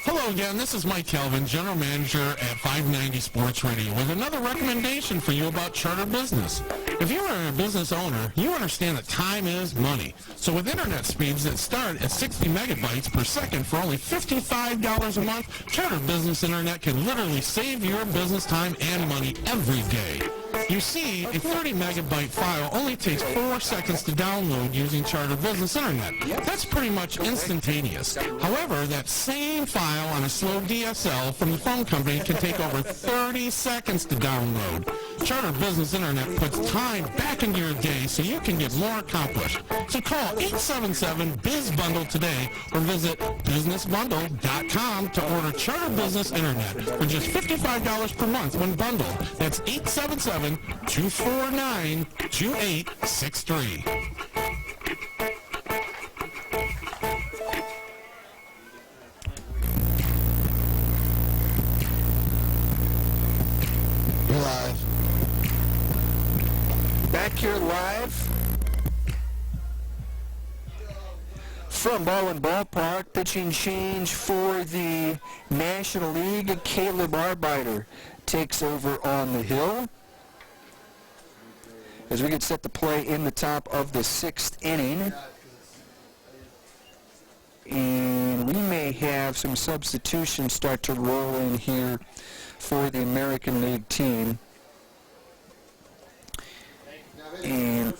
Hello again, this is Mike Calvin, General Manager at 590 Sports Radio, with another recommendation for you about charter business. If you are a business owner, you understand that time is money. So with internet speeds that start at 60 megabytes per second for only $55 a month, Charter Business Internet can literally save your business time and money every day. You see, a 30 megabyte file only takes 4 seconds to download using Charter Business Internet. That's pretty much instantaneous. However, that same file on a slow DSL from the phone company can take over 30 seconds to download. Charter Business Internet puts time back into your day so you can get more accomplished. So call 877-BIZ-BUNDLE today or visit businessbundle.com to order Charter Business Internet for just $55 per month when bundled. That's 877-249-2863. You're live. Back here live from Baldwin Ballpark. Pitching change for the National League. Caleb Arbeiter takes over on the hill as we get set to play in the top of the 6th inning. And we may have some substitutions start to roll in here for the American League team. And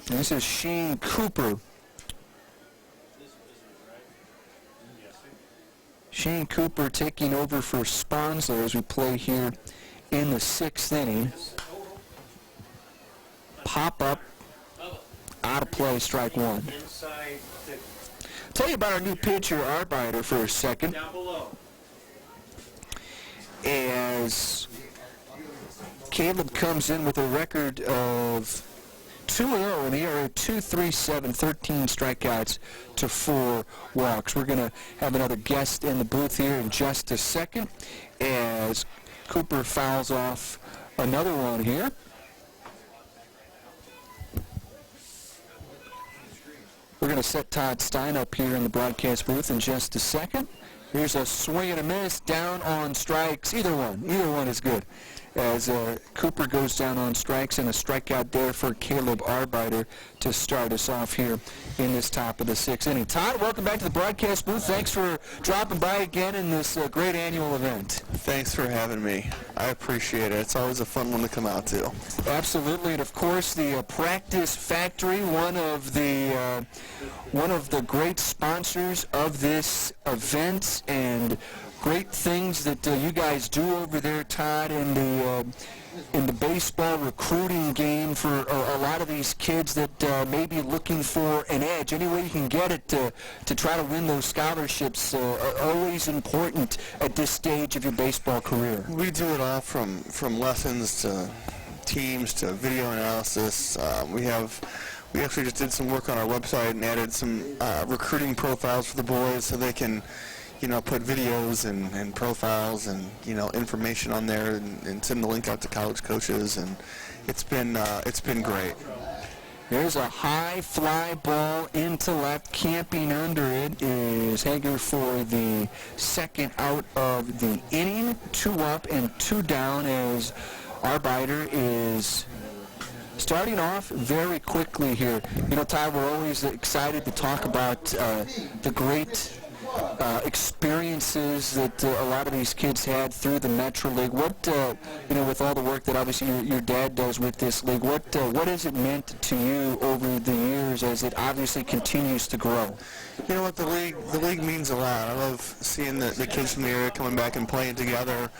this is Shane Cooper. Shane Cooper taking over for Sponsler as we play here in the 6th inning. Pop up, out of play, strike one. Tell you about our new pitcher, Arbeiter, for a second. As Caleb comes in with a record of 2-0 in the ERA, 2.37, 13 strikeouts to 4 walks. We're going to have another guest in the booth here in just a second as Cooper fouls off another one here. We're going to set Todd Stein up here in the broadcast booth in just a second. Here's a swing and a miss, down on strikes. Either one is good. As Cooper goes down on strikes, and a strikeout there for Caleb Arbeiter to start us off here in this top of the 6th inning. Todd, welcome back to the broadcast booth. Thanks for dropping by again in this great annual event. Thanks for having me. I appreciate it. It's always a fun one to come out to. Absolutely, and of course the Practice Factory, one of the great sponsors of this event, and great things that you guys do over there, Todd, in the baseball recruiting game for a lot of these kids that may be looking for an edge. Any way you can get it to try to win those scholarships are always important at this stage of your baseball career. We do it all from lessons to teams to video analysis. We actually just did some work on our website and added some recruiting profiles for the boys so they can put videos and profiles and, information on there and send the link out to college coaches, and it's been great. There's a high fly ball into left. Camping under it is Hager for the second out of the inning. 2 up and 2 down as Arbeiter is starting off very quickly here. Todd, we're always excited to talk about the great experiences that a lot of these kids had through the Metro League. What, with all the work that obviously your dad does with this league, what has it meant to you over the years as it obviously continues to grow? You know what, the league means a lot. I love seeing the kids from the area coming back and playing together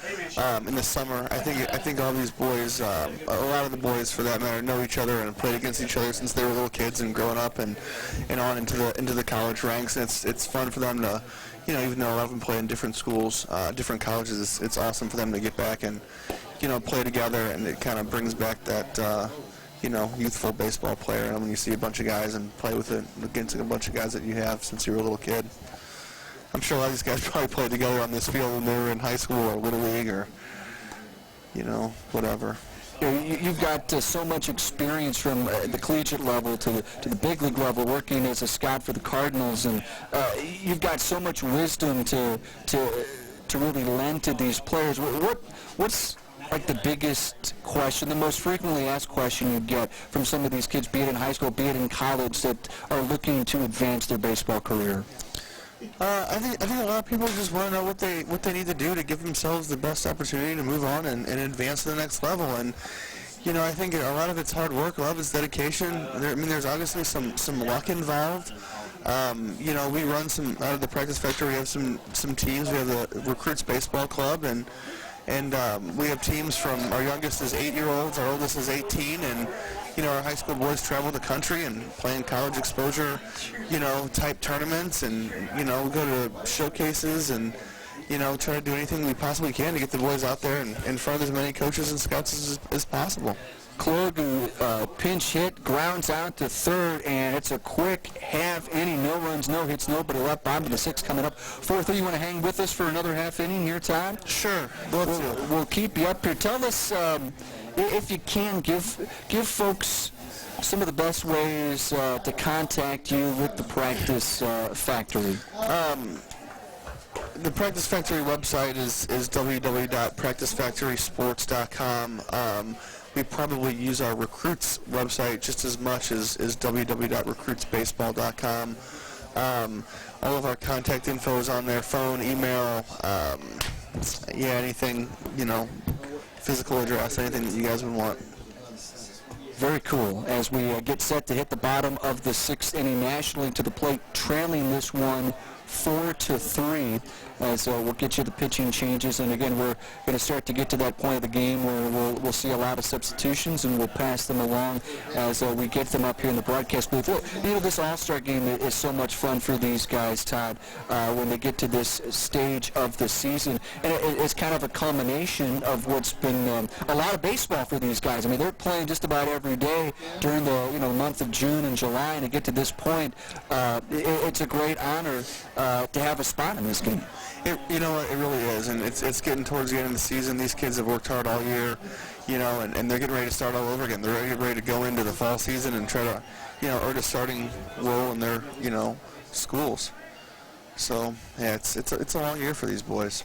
in the summer. I think all these boys, a lot of the boys for that matter, know each other and played against each other since they were little kids and growing up and on into the college ranks. And it's fun for them to, even though a lot of them play in different schools, different colleges, it's awesome for them to get back and, play together, and it kind of brings back that, youthful baseball player. And when you see a bunch of guys and play against a bunch of guys that you have since you were a little kid. I'm sure a lot of these guys probably played together on this field when they were in high school or Little League or, whatever. You've got so much experience from the collegiate level to the big league level, working as a scout for the Cardinals, and you've got so much wisdom to really lend to these players. What's like the biggest question, the most frequently asked question you get from some of these kids, be it in high school, be it in college, that are looking to advance their baseball career? I think a lot of people just want to know what they need to do to give themselves the best opportunity to move on and advance to the next level. And I think a lot of it's hard work, a lot of it's dedication. There's obviously some luck involved. We run some out of the practice factory. We have some teams. We have the Recruits Baseball Club, and we have teams from our youngest is 8-year-olds, our oldest is 18, and our high school boys travel the country and play in college exposure, type tournaments, and we go to showcases and try to do anything we possibly can to get the boys out there and in front of as many coaches and scouts as possible. Klug, pinch hit, grounds out to third, and it's a quick half inning. No runs, no hits, nobody left. Bottom of the sixth coming up. 4-3, you want to hang with us for another half inning here, Todd? Sure. We'll keep you up here. Tell us, if you can, give folks some of the best ways to contact you with the Practice Factory. The Practice Factory website is www.practicefactorysports.com. We probably use our recruits website just as much as www.recruitsbaseball.com. All of our contact info is on there, phone, email, anything, physical address, anything that you guys would want. Very cool. As we get set to hit the bottom of the sixth inning, nationally to the plate, trailing this one 4-3, as we'll get you the pitching changes. And again, we're going to start to get to that point of the game where we'll see a lot of substitutions, and we'll pass them along as we get them up here in the broadcast booth. Look, this All-Star game is so much fun for these guys, Todd, when they get to this stage of the season. And it's kind of a culmination of what's been a lot of baseball for these guys. I mean, they're playing just about every day during the month of June and July, and to get to this point, it's a great honor to have a spot in this game. It really is, and it's getting towards the end of the season. These kids have worked hard all year, and they're getting ready to start all over again. They're ready to go into the fall season and try to, earn a starting role in their, schools. So, yeah, it's a long year for these boys.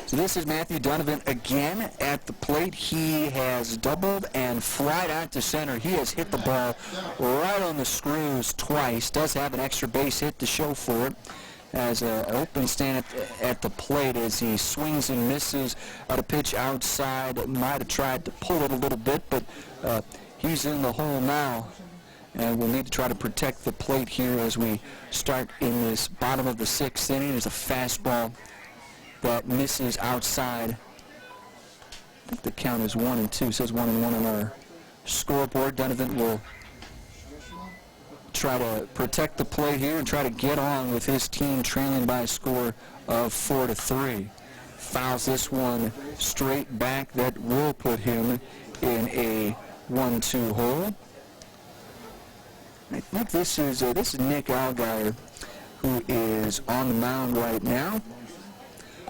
So this is Matthew Donovan again at the plate. He has doubled and flied out to center. He has hit the ball right on the screws twice. Does have an extra base hit to show for it. As an open stand at the plate as he swings and misses at a pitch outside. Might have tried to pull it a little bit, but he's in the hole now. And we'll need to try to protect the plate here as we start in this bottom of the sixth inning. There's a fastball that misses outside. I think the count is 1-2. It says 1-1 on our scoreboard. Donovan will try to protect the plate here and try to get on with his team trailing by a score of 4-3. Fouls this one straight back. That will put him in a 1-2 hole. I think this is Nick Allgaier, who is on the mound right now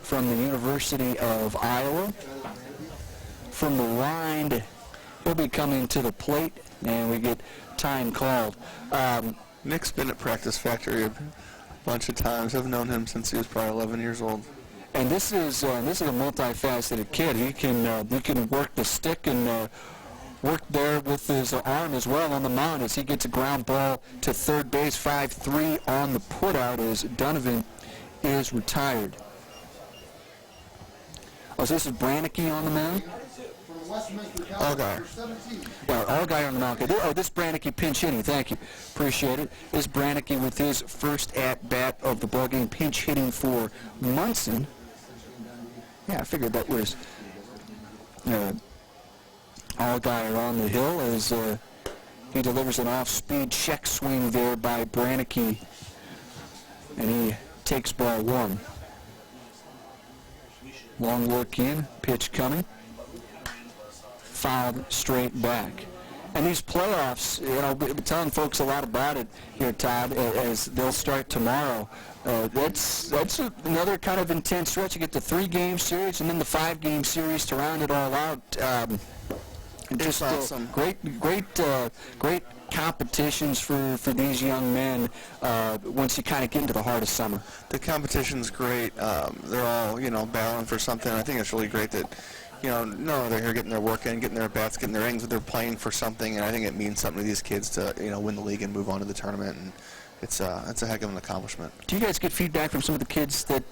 from the University of Iowa. From the line, he'll be coming to the plate, and we get time called. Nick's been at Practice Factory a bunch of times. I've known him since he was probably 11 years old. And this is a multifaceted kid. He can work the stick and work there with his arm as well on the mound as he gets a ground ball to third base. 5-3 on the putout as Donovan is retired. Oh, so this is Brannicky on the mound? Allgaier. Yeah, Allgaier on the mound. Oh, this Brannicky pinch hitting. Thank you. Appreciate it. This Brannicky with his first at-bat of the ballgame, pinch hitting for Munson. Yeah, I figured that was Allgaier on the hill as he delivers an off-speed check swing there by Brannicky, and he takes ball one. Long work in, pitch coming. Fouled straight back. And these playoffs, we're telling folks a lot about it here, Todd, as they'll start tomorrow. That's another kind of intense stretch. You get the 3-game series and then the 5-game series to round it all out. Just awesome. Great competitions for these young men once you kind of get into the heart of summer. The competition's great. They're all, battling for something. I think it's really great that, they're here getting their work in, getting their bats, getting their innings, but they're playing for something, and I think it means something to these kids to, win the league and move on to the tournament, and it's a heck of an accomplishment. Do you guys get feedback from some of the kids that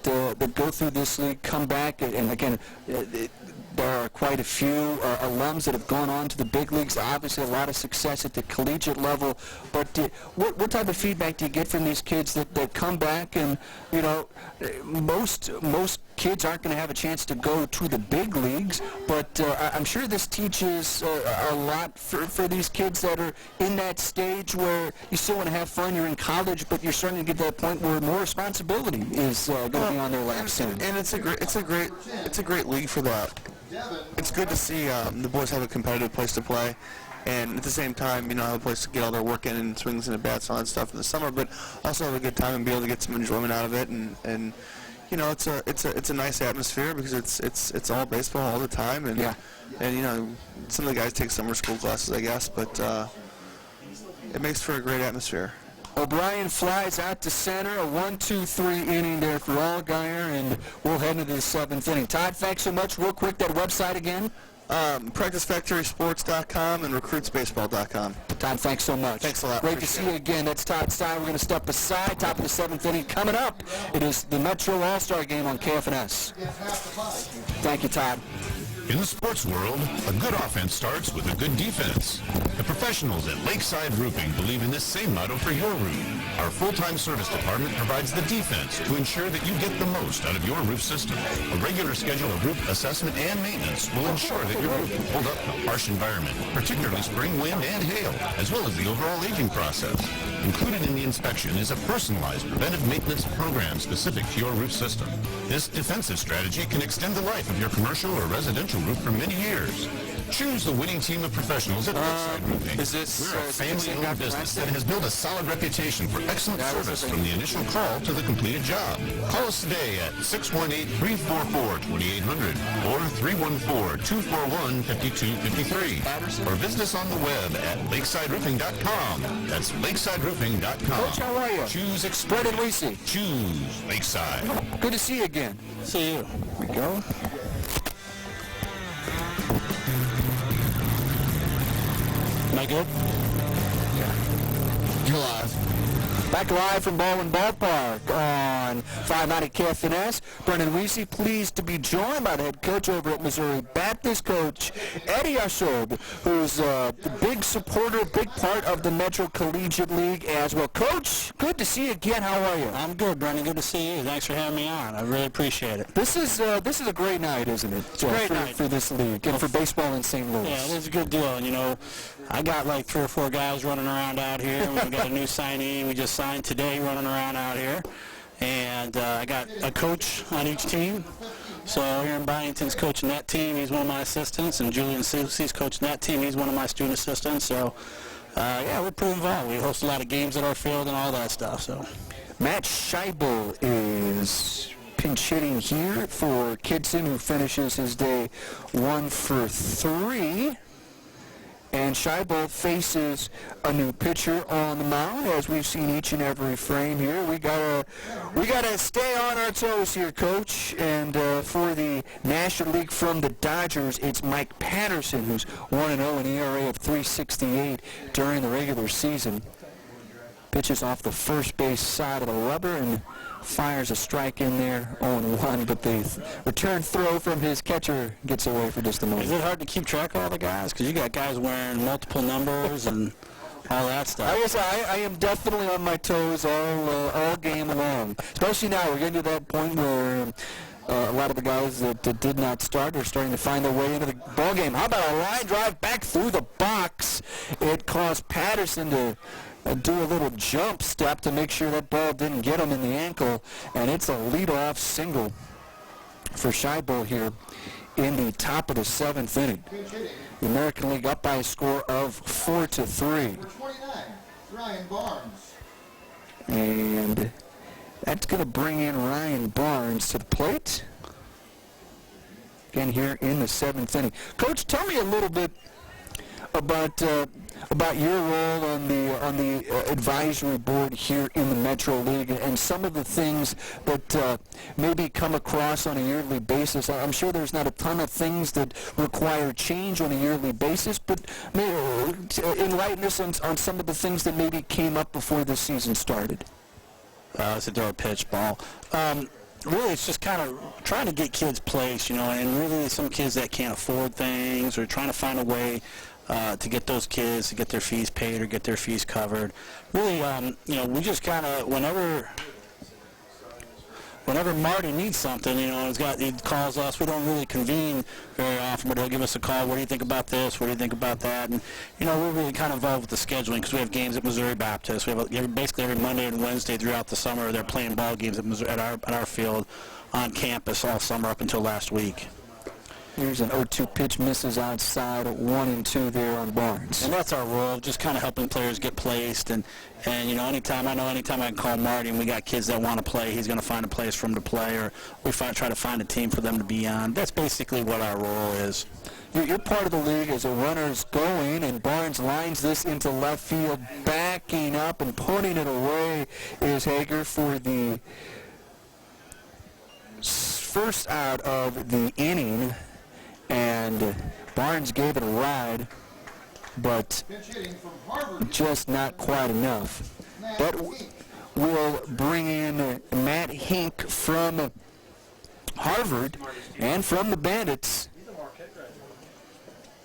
go through this league, come back, and again, there are quite a few alums that have gone on to the big leagues, obviously a lot of success at the collegiate level, but what type of feedback do you get from these kids that come back and, most kids aren't going to have a chance to go to the big leagues, but I'm sure this teaches a lot for these kids that are in that stage where you still want to have fun, you're in college, but you're starting to get to that point where more responsibility is going to be on their laps soon. And it's a great league for that. It's good to see the boys have a competitive place to play, and at the same time, have a place to get all their work in and swings and at bats and all that stuff in the summer, but also have a good time and be able to get some enjoyment out of it, and it's a nice atmosphere because it's all baseball all the time, and some of the guys take summer school classes, I guess, but it makes for a great atmosphere. O'Brien flies out to center, a 1-2-3 inning there for Allgaier, and we'll head into the 7th inning. Todd, thanks so much. Real quick, that website again? PracticeFactorySports.com and RecruitsBaseball.com. Todd, thanks so much. Thanks a lot. Great to see you again. That's Todd Stein. We're going to step aside. Top of the 7th inning coming up. It is the Metro All-Star Game on KFNS. Thank you, Todd. In the sports world, a good offense starts with a good defense. The professionals at Lakeside Roofing believe in this same motto for your roof. Our full-time service department provides the defense to ensure that you get the most out of your roof system. A regular schedule of roof assessment and maintenance will ensure that your roof will hold up to harsh environment, particularly spring wind and hail, as well as the overall aging process. Included in the inspection is a personalized preventive maintenance program specific to your roof system. This defensive strategy can extend the life of your commercial or residential roof for many years. Choose the winning team of professionals at Lakeside Roofing. We're a family-owned business that has built a solid reputation for excellent service from the initial call to the completed job. Call us today at 618-344-2800 or 314-241-5253. Or visit us on the web at lakesideroofing.com. That's lakesideroofing.com. Coach, how are you? Choose Brett and experience. Weesey. Choose Lakeside. Good to see you again. See you. Here we go. Am I good? You're live. Back live from Baldwin Ballpark on 590 KFNS. Brendan Weesey, pleased to be joined by the head coach over at Missouri Baptist, Coach Eddie Aschob, who's a big supporter, big part of the Metro Collegiate League as well. Coach, good to see you again. How are you? I'm good, Brendan. Good to see you. Thanks for having me on. I really appreciate it. This is a great night, isn't it? It's a great night for this league and for baseball in St. Louis. Yeah, it is a good deal. And, I got like 3 or 4 guys running around out here. We got a new signee we just signed today running around out here. And I got a coach on each team. So Aaron Byington's coaching that team. He's one of my assistants. And Julian Soucy's coaching that team. He's one of my student assistants. So, we're pretty involved. We host a lot of games at our field and all that stuff. So, Matt Scheibel is pinch hitting here for Kidson, who finishes his day 1 for 3. And Scheibel faces a new pitcher on the mound, as we've seen each and every frame here. We gotta stay on our toes here, Coach. And for the National League from the Dodgers, it's Mike Patterson, who's 1-0, an ERA of 3.68 during the regular season. Pitches off the first base side of the rubber and fires a strike in there, 0-1, but the return throw from his catcher gets away for just a moment. Is it hard to keep track of all the guys? Because you got guys wearing multiple numbers and all that stuff. I am definitely on my toes all game long, especially now. We're getting to that point where a lot of the guys that did not start are starting to find their way into the ball game. How about a line drive back through the box? It caused Patterson to do a little jump step to make sure that ball didn't get him in the ankle, and it's a leadoff single for Scheibel here in the top of the 7th inning. The American League up by a score of 4-3. Ryan Barnes. And that's going to bring in Ryan Barnes to the plate. Again here in the 7th inning. Coach, tell me a little bit about your role on the advisory board here in the Metro League and some of the things that maybe come across on a yearly basis. I'm sure there's not a ton of things that require change on a yearly basis, but enlighten us on some of the things that maybe came up before the season started. It's a throw a pitch ball. Really, it's just kind of trying to get kids placed, and really some kids that can't afford things or trying to find a way to get those kids to get their fees paid or get their fees covered. Really, we just kind of, whenever Marty needs something, he calls us. We don't really convene very often, but he'll give us a call. What do you think about this? What do you think about that? And, we're really kind of involved with the scheduling because we have games at Missouri Baptist. We have basically every Monday and Wednesday throughout the summer, they're playing ball games at our field on campus all summer up until last week. Here's an 0-2 pitch, misses outside, 1-2 there on Barnes. And that's our role, just kind of helping players get placed. And anytime I can call Marty and we got kids that want to play, he's going to find a place for them to play, or we try to find a team for them to be on. That's basically what our role is. You're part of the league as a runner's going, and Barnes lines this into left field, backing up and putting it away is Hager for the first out of the inning. And Barnes gave it a ride, but just not quite enough. But we'll bring in Matt Hink from Harvard and from the Bandits.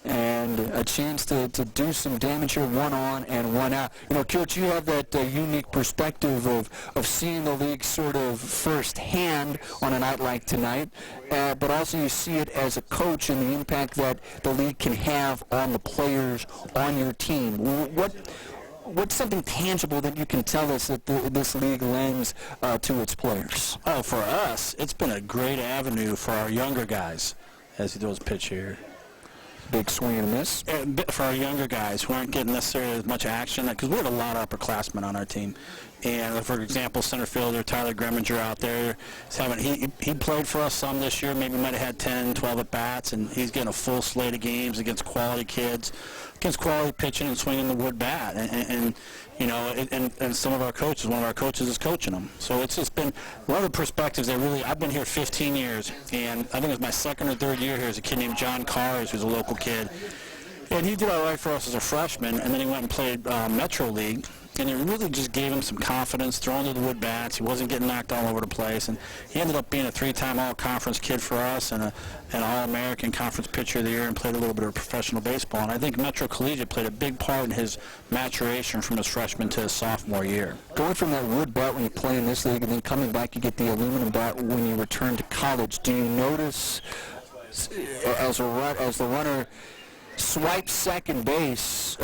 And a chance to do some damage here, 1 on and 1 out. Coach, you have that unique perspective of seeing the league sort of firsthand on a night like tonight, but also you see it as a coach and the impact that the league can have on the players on your team. What's something tangible that you can tell us that this league lends to its players? Oh, for us, it's been a great avenue for our younger guys as he throws a pitch here. Big swing and a miss. For our younger guys who aren't getting necessarily as much action, because we have a lot of upperclassmen on our team. And for example, center fielder Tyler Greminger out there, he played for us some this year, maybe might have had 10, 12 at-bats, and he's getting a full slate of games against quality kids, against quality pitching and swinging the wood bat. And some of our coaches, one of our coaches is coaching them. So it's just been one of the perspectives that really, I've been here 15 years, and I think it was my second or third year here as a kid named John Cars, who's a local kid. And he did all right for us as a freshman, and then he went and played Metro League. And it really just gave him some confidence, throwing to the wood bats. He wasn't getting knocked all over the place. And he ended up being a 3-time all-conference kid for us and an all-American conference pitcher of the year and played a little bit of professional baseball. And I think Metro Collegiate played a big part in his maturation from his freshman to his sophomore year. Going from that wood bat when you play in this league and then coming back you get the aluminum bat when you return to college, do you notice as the runner swipes second base,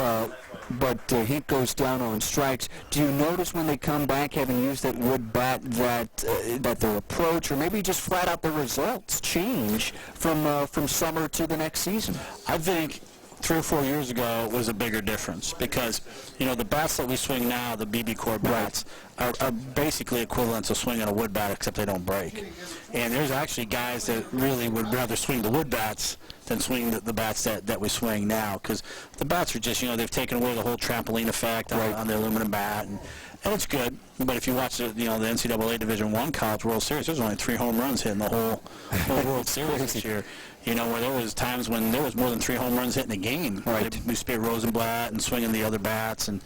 but he goes down on strikes, do you notice when they come back having used that wood bat that their approach or maybe just flat out the results change from summer to the next season? I think 3 or 4 years ago was a bigger difference because, the bats that we swing now, the BB Core bats, are basically equivalent to swinging a wood bat except they don't break. And there's actually guys that really would rather swing the wood bats than swing the bats that we swing now because the bats are just, they've taken away the whole trampoline effect on the aluminum bat. And it's good, but if you watch the NCAA Division I College World Series, there's only 3 home runs hitting the whole World Series this year. Where there was times when there was more than 3 home runs hitting a game. Right. We spit Rosenblatt and swinging the other bats, and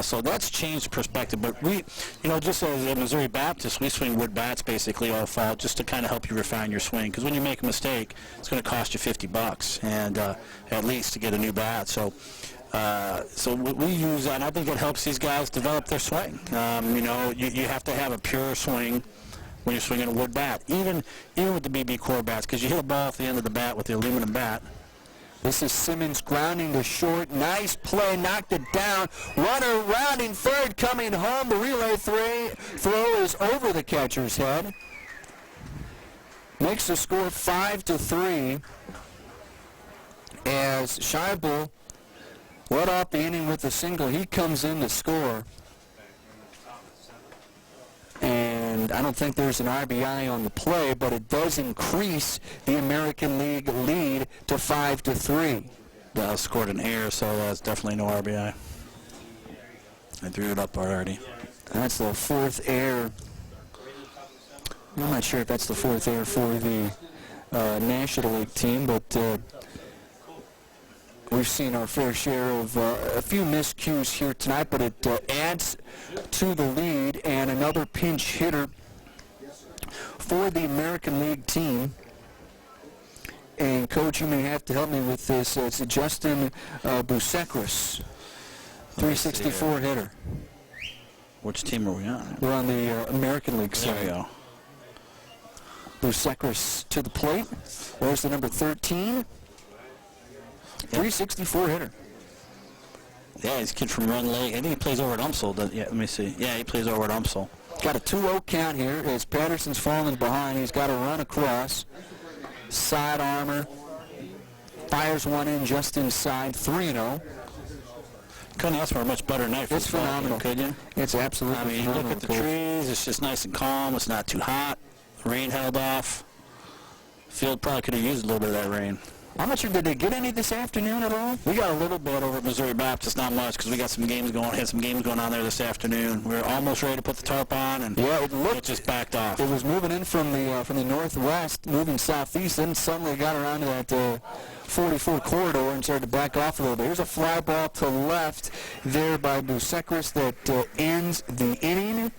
so that's changed the perspective. But we, just as at Missouri Baptist, we swing wood bats basically all fall just to kind of help you refine your swing. Because when you make a mistake, it's going to cost you $50 and at least to get a new bat. So we use that, and I think it helps these guys develop their swing. You have to have a pure swing when you're swinging a wood bat, even with the BB Core bats, because you hit a ball off the end of the bat with the aluminum bat. This is Simmons grounding to short. Nice play, knocked it down. Runner rounding third, coming home. The relay throw is over the catcher's head. Makes the score 5-3 as Scheibel led off the inning with a single. He comes in to score. And I don't think there's an RBI on the play, but it does increase the American League lead to 5-3. Dallas scored an error, so that's definitely no RBI. I threw it up already. That's the fourth error. I'm not sure if that's the fourth error for the National League team, but we've seen our fair share of a few miscues here tonight, but it adds to the lead, and another pinch hitter for the American League team. And, Coach, you may have to help me with this. It's Justin Busekris, 364 hitter. Which team are we on? We're on the American League There we side. go. Busekris to the plate. There's the number 13. 364 hitter. Yeah, he's a kid from Run Lake. I think he plays over at Umsel. Yeah, let me see. Yeah, he plays over at Umsel. Got a 2-0 count here as Patterson's falling behind. He's got to run across. Side armor. Fires one in just inside. 3-0. Couldn't ask for a much better night for It's the ball game, phenomenal. could you? It's absolutely I mean, you phenomenal. look at the Coach. trees, it's just nice and calm. It's not too hot. Rain held off. Field probably could have used a little bit of that rain. I'm not sure, did they get any this afternoon at all? We got a little bit over at Missouri Baptist, not much, because we got some games going. Had some games going on there this afternoon. We were almost ready to put the tarp on, and Yeah, it looked. it just backed off. It was moving in from the northwest, moving southeast, then suddenly got around to that 44 corridor and started to back off a little bit. Here's a fly ball to left there by Busekris that ends the inning,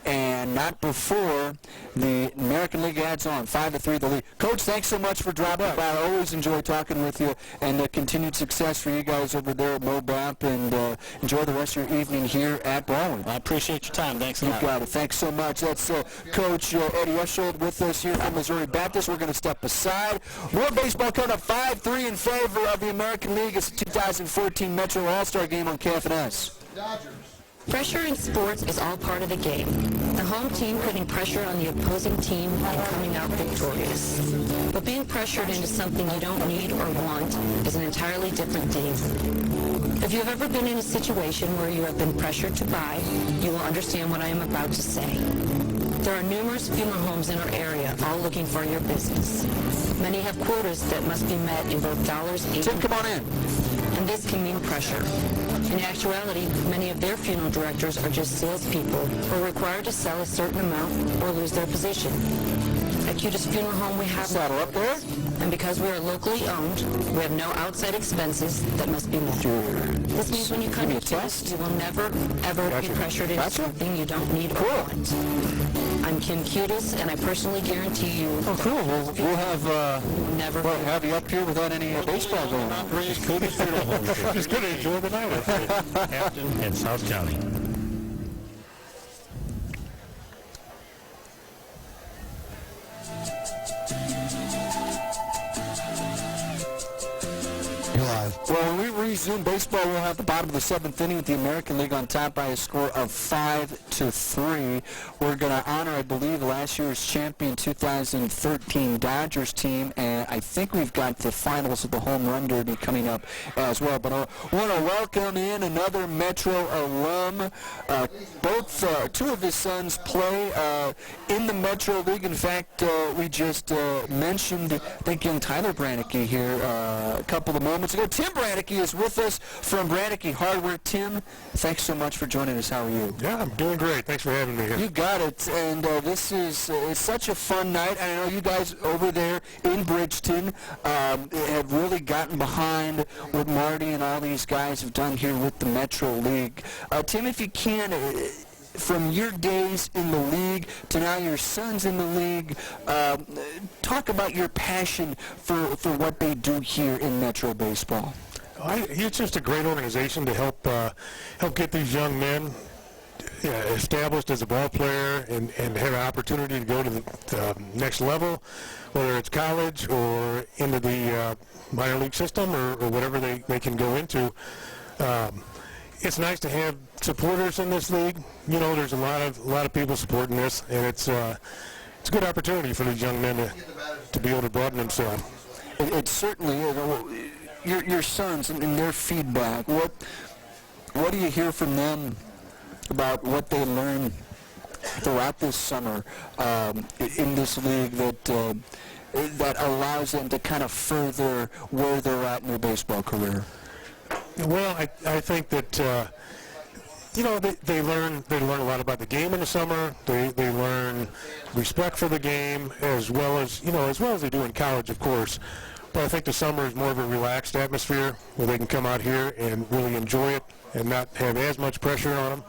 and not before the American League adds on. 5-3 the lead. Coach, thanks so much for dropping by. I always enjoy talking with you, and continued success for you guys over there at MoBAP, and enjoy the rest of your evening here at Baldwin. I appreciate your time. Thanks a You lot. got it. Thanks so much. That's Coach Eddie Eschold with us here from Missouri Baptist. We're going to step aside. More baseball coming up. 5-3 in favor of the American League. It's the 2014 Metro All-Star Game on KFNS. Dodgers. Pressure in sports is all part of the game. The home team putting pressure on the opposing team and coming out victorious. But being pressured into something you don't need or want is an entirely different thing. If you have ever been in a situation where you have been pressured to buy, you will understand what I am about to say. There are numerous funeral homes in our area, all looking for your business. Many have quotas that must be met in both dollars and Tim, come on in. and this can mean pressure. In actuality, many of their funeral directors are just salespeople who are required to sell a certain amount or lose their position. At Cutest Funeral Home, we have Saddle up there. and because we are locally owned, we have no outside expenses that must be met. This means when you come to Cutest, you will never, ever be pressured into something you don't need or want. I'm Kim Cutest, and I personally guarantee you Oh, cool. We'll have you will never well, have you up here without any baseball going on. Just going to enjoy the night with you. Hampton and South County. Well, when we resume baseball, we'll have the bottom of the seventh inning with the American League on top by a score of 5-3. We're going to honor, I believe, last year's champion 2013 Dodgers team, and I think we've got the finals of the Home Run Derby coming up as well. But I want to welcome in another Metro alum. Two of his sons play in the Metro League. In fact, we just mentioned, I think, young Tyler Brannicky here a couple of moments ago. Tim Brannicky is with us from Brannicky Hardware. Tim, thanks so much for joining us. How are you? Yeah, I'm doing great. Thanks for having me here. You got it. And this is it's such a fun night. I know you guys over there in Bridgeton have really gotten behind what Marty and all these guys have done here with the Metro League. Tim, if you can, from your days in the league to now your son's in the league, talk about your passion for what they do here in Metro Baseball. It's just a great organization to help get these young men established as a ball player and have an opportunity to go to the next level, whether it's college or into the minor league system or whatever they can go into. It's nice to have supporters in this league. You know, there's a lot of people supporting this, and it's a good opportunity for these young men to be able to broaden themselves. It certainly is. Your sons and their feedback. What do you hear from them about what they learn throughout this summer in this league that allows them to kind of further where they're at in their baseball career? Well, I think that they learn a lot about the game in the summer. They learn respect for the game as well as they do in college, of course. But I think the summer is more of a relaxed atmosphere where they can come out here and really enjoy it and not have as much pressure on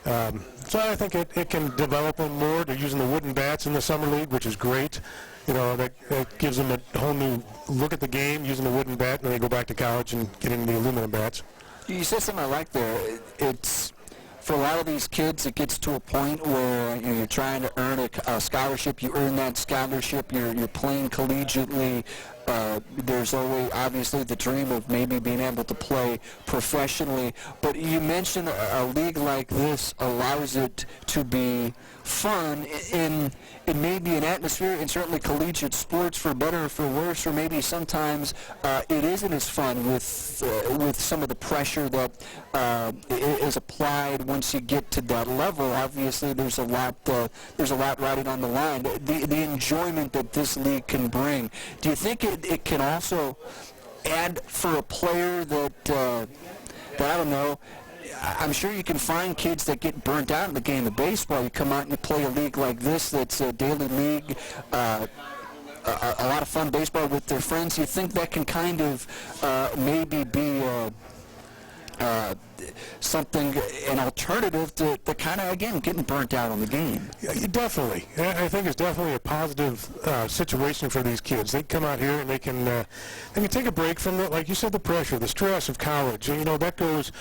them. So I think it can develop them more. They're using the wooden bats in the summer league, which is great. That gives them a whole new look at the game using the wooden bat, and then they go back to college and get into the aluminum bats. You said something I like there. It's for a lot of these kids, it gets to a point where you're trying to earn a scholarship. You earn that scholarship. You're playing collegiately. There's always obviously the dream of maybe being able to play professionally. But you mentioned a league like this allows it to be fun in maybe an atmosphere, and certainly collegiate sports, for better or for worse, or maybe sometimes it isn't as fun with some of the pressure that is applied once you get to that level. Obviously, there's a lot riding on the line. The enjoyment that this league can bring. Do you think it can also add for a player that I don't know? I'm sure you can find kids that get burnt out in the game of baseball. You come out and you play a league like this that's a daily league, a lot of fun baseball with their friends. You think that can kind of maybe be an alternative to kind of, again, getting burnt out on the game? Yeah, definitely. I think it's definitely a positive situation for these kids. They come out here and they can take a break from like you said, the pressure, the stress of college. And, that goes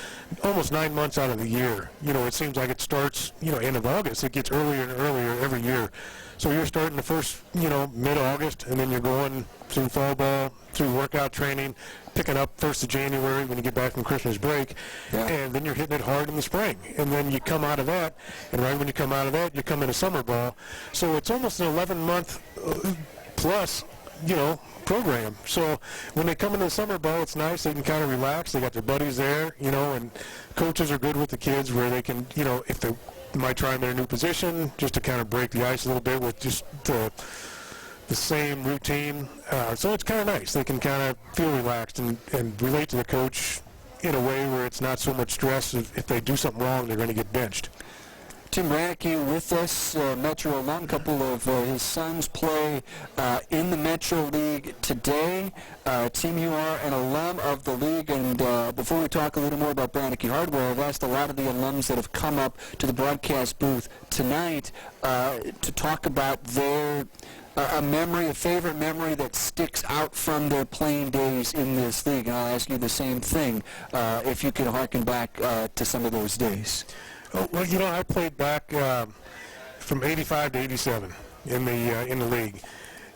almost 9 months out of the year. It seems like it starts, end of August. It gets earlier and earlier every year. So you're starting the first, mid-August, and then you're going through fall ball, through workout training, picking up 1st of January when you get back from Christmas break, and then you're hitting it hard in the spring. And then you come out of that, and right when you come out of that, you come into summer ball. So it's almost an 11-month plus, program. So when they come into the summer ball, it's nice. They can kind of relax. They got their buddies there, and coaches are good with the kids where they can, if they might try them in a new position, just to kind of break the ice a little bit with just the same routine. So it's kind of nice. They can kind of feel relaxed and relate to the coach in a way where it's not so much stress. If they do something wrong, they're going to get benched. Tim Brannicky with us, Metro alum. A couple of his sons play in the Metro League today. Tim, you are an alum of the league, and before we talk a little more about Brannicky Hardware, I've asked a lot of the alums that have come up to the broadcast booth tonight to talk about their a favorite memory that sticks out from their playing days in this league. And I'll ask you the same thing, if you could harken back to some of those days. Oh, well, I played back from 85 to 87 in the league,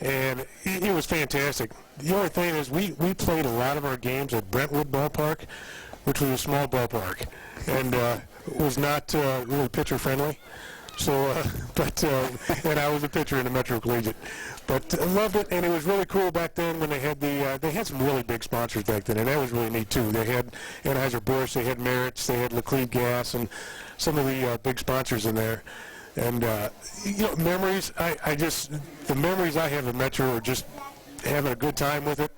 and it was fantastic. The only thing is we played a lot of our games at Brentwood Ballpark, which was a small ballpark, and was not really pitcher friendly. So, and I was a pitcher in the Metro Collegiate, but I loved it, and it was really cool back then when they had some really big sponsors back then, and that was really neat too. They had Anheuser-Busch, they had Meritz, they had Laclede Gas, and some of the big sponsors in there. And memories, the memories I have of Metro are just having a good time with it.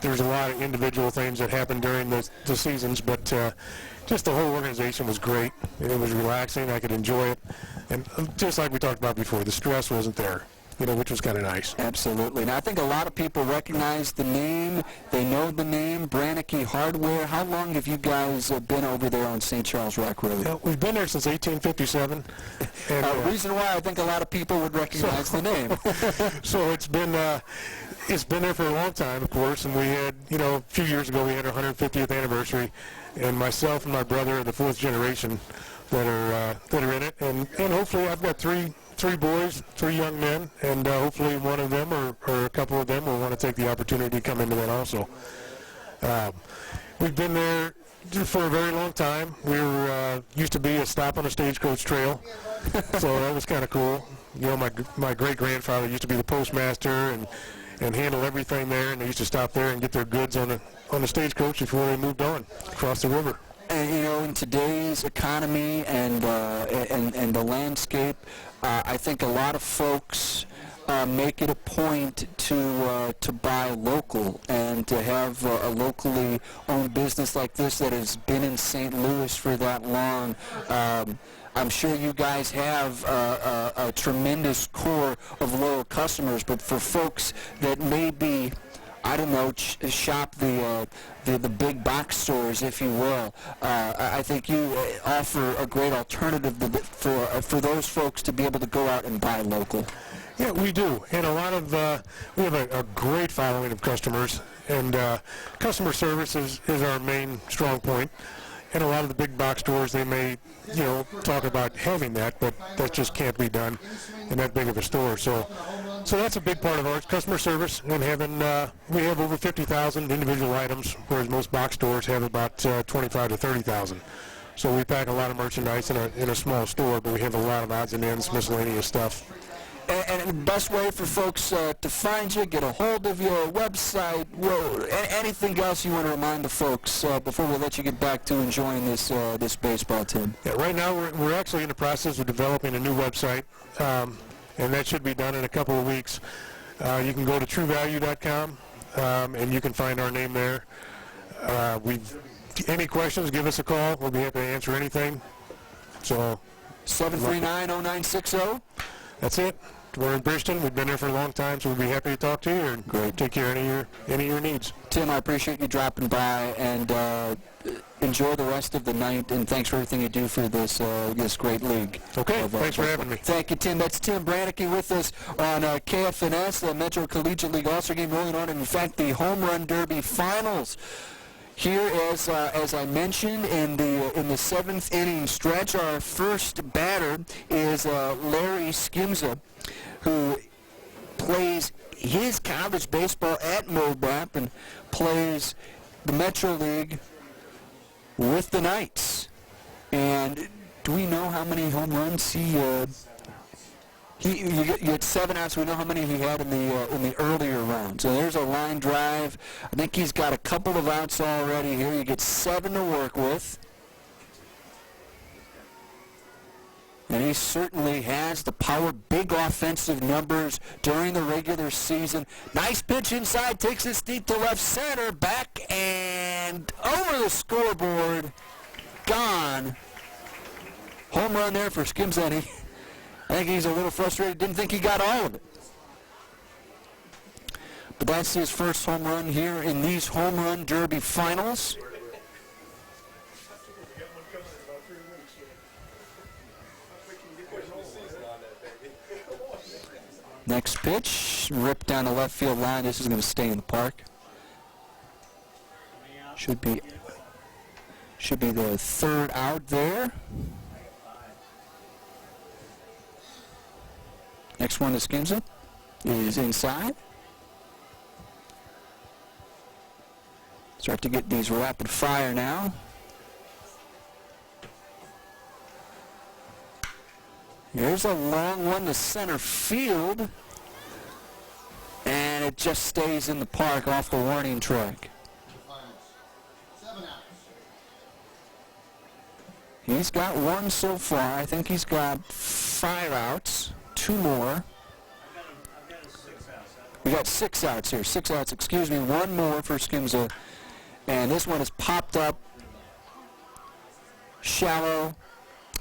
There's a lot of individual things that happened during the seasons, but just the whole organization was great. It was relaxing. I could enjoy it. And just like we talked about before, the stress wasn't there, which was kind of nice. Absolutely. Now, I think a lot of people recognize the name. They know the name, Brannicky Hardware. How long have you guys been over there on St. Charles Rock Road? We've been there since 1857. And, reason why I think a lot of people would recognize the name. So it's been there for a long time, of course, and we had, a few years ago we had our 150th anniversary, and myself and my brother are the 4th generation that are in it, and hopefully I've got three boys, 3 young men, and hopefully one of them or a couple of them will want to take the opportunity to come into that also. We've been there for a very long time. We were used to be a stop on a stagecoach trail, so that was kind of cool. My great-grandfather used to be the postmaster and handle everything there, and they used to stop there and get their goods on the stagecoach before they moved on across the river. in today's economy and the landscape, I think a lot of folks make it a point to buy local and to have a locally owned business like this that has been in St. Louis for that long. I'm sure you guys have a tremendous core of loyal customers, but for folks that maybe, I don't know, shop the big box stores, if you will, I think you offer a great alternative for those folks to be able to go out and buy local. Yeah, we do, and a lot of we have a great following of customers, and customer service is our main strong point. And a lot of the big box stores, they may, talk about having that, but that just can't be done in that big of a store. So that's a big part of ours, customer service, and having we have over 50,000 individual items, whereas most box stores have about 25 to 30,000. So we pack a lot of merchandise in a small store, but we have a lot of odds and ends, miscellaneous stuff. And the best way for folks to find you, get a hold of your website, anything else you want to remind the folks before we let you get back to enjoying this baseball team? Yeah, right now we're actually in the process of developing a new website, and that should be done in a couple of weeks. You can go to truevalue.com, and you can find our name there. Any questions, give us a call. We'll be happy to answer anything. So 739-0960. That's it. We're in Bridgeton. We've been there for a long time, so we'll be happy to talk to you and take care of any of your needs. Tim, I appreciate you dropping by, and enjoy the rest of the night, and thanks for everything you do for this great league. Okay, thanks for having me. Thank you, Tim. That's Tim Brannicky with us on KFNS, the Metro Collegiate League All-Star Game rolling on, and in fact, the Home Run Derby Finals. Here, as I mentioned, in the seventh inning stretch, our first batter is Larry Skimza, who plays his college baseball at MoBAP and plays the Metro League with the Knights. And do we know how many home runs he had 7 outs. We know how many he had in the earlier round. So there's a line drive. I think he's got a couple of outs already here. You get 7 to work with. And he certainly has the power, big offensive numbers during the regular season. Nice pitch inside, takes it deep to left center, back and over the scoreboard. Gone. Home run there for Skimza. I think he's a little frustrated. Didn't think he got all of it. But that's his first home run here in these Home Run Derby Finals. Next pitch, ripped down the left field line. This is going to stay in the park. Should be the third out there. Next one to Skimza is inside. Start to get these rapid fire now. Here's a long one to center field. And it just stays in the park off the warning track. 7 outs. He's got 1 so far. I think he's got 5 outs. 2 more. We got 6 outs here. 6 outs, excuse me. 1 more for Skimza. And this one is popped up shallow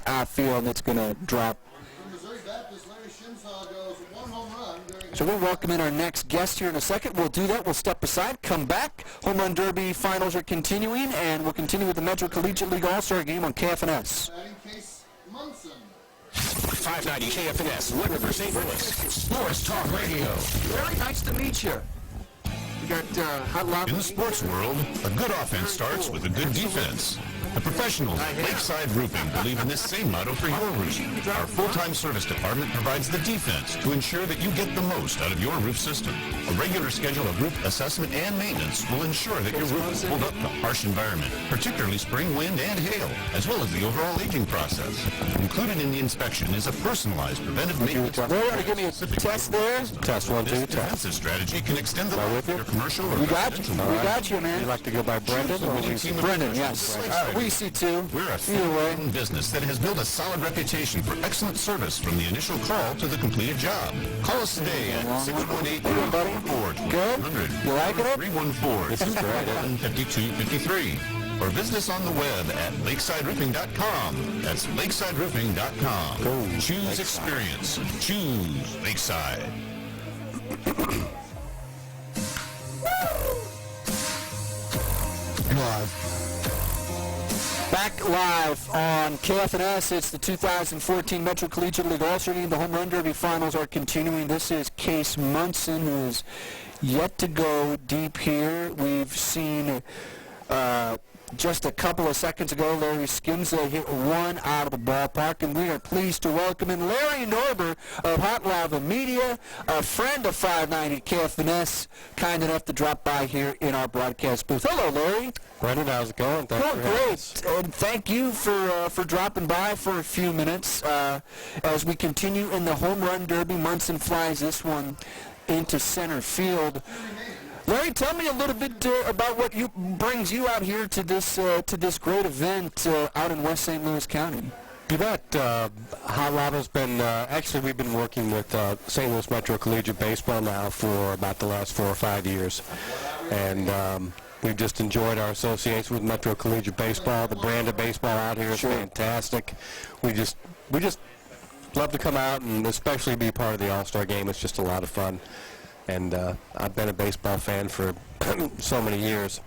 outfield, and it's going to drop. From Missouri Baptist, Larry Skimza goes 1 home run during So we'll welcome in our next guest here in a second. We'll do that. We'll step aside, come back. Home Run Derby Finals are continuing, and we'll continue with the Metro Collegiate League All-Star Game on KFNS. batting Case Munson. 590 KFNS, Wood River, St. Louis. Sports Talk Radio. Very nice to meet you. We got Hot Lava. In the sports world, a good offense starts with a good defense. The professionals at Lakeside Roofing believe in this same motto for your roof. Our full-time service department provides the defense to ensure that you get the most out of your roof system. A regular schedule of roof assessment and maintenance will ensure that your roof will hold up to harsh environment, particularly spring wind and hail, as well as the overall aging process. Included in the inspection is a personalized preventive maintenance. They're going to give me a test there. Test 1, 2, This test. defensive strategy can extend the life of your commercial or We got you. residential We got you, man. You like to go by Brendan? Or winning team of Brendan, professionals. yes. PC2. We're a Either way. family-owned business that has built a solid reputation for excellent service from the initial call to the completed job. Call us today at 618-314-2200. Good? You liking it? 314-751-5253. Or visit us on the web at lakesideroofing.com. That's lakesideroofing.com. Choose experience. Choose Lakeside. Back live on KFNS. It's the 2014 Metro Collegiate League All-Star Game. The Home Run Derby finals are continuing. This is Case Munson, who is yet to go deep here. We've seen just a couple of seconds ago, Larry Skimza hit one out of the ballpark, and we are pleased to welcome in Larry Norber of Hot Lava Media, a friend of 590 KFNS, kind enough to drop by here in our broadcast booth. Hello, Larry. Brendan, how's it going? Thanks for having us. Great, and thank you for dropping by for a few minutes as we continue in the Home Run Derby. Munson flies this one into center field. Larry, tell me a little bit about what brings you out here to this great event out in West St. Louis County. You bet. Hot Lava's been, actually we've been working with St. Louis Metro Collegiate Baseball now for about the last 4 or 5 years. And we've just enjoyed our association with Metro Collegiate Baseball. The brand of baseball out here is fantastic. We just love to come out and especially be part of the All-Star Game. It's just a lot of fun. And I've been a baseball fan for so many years,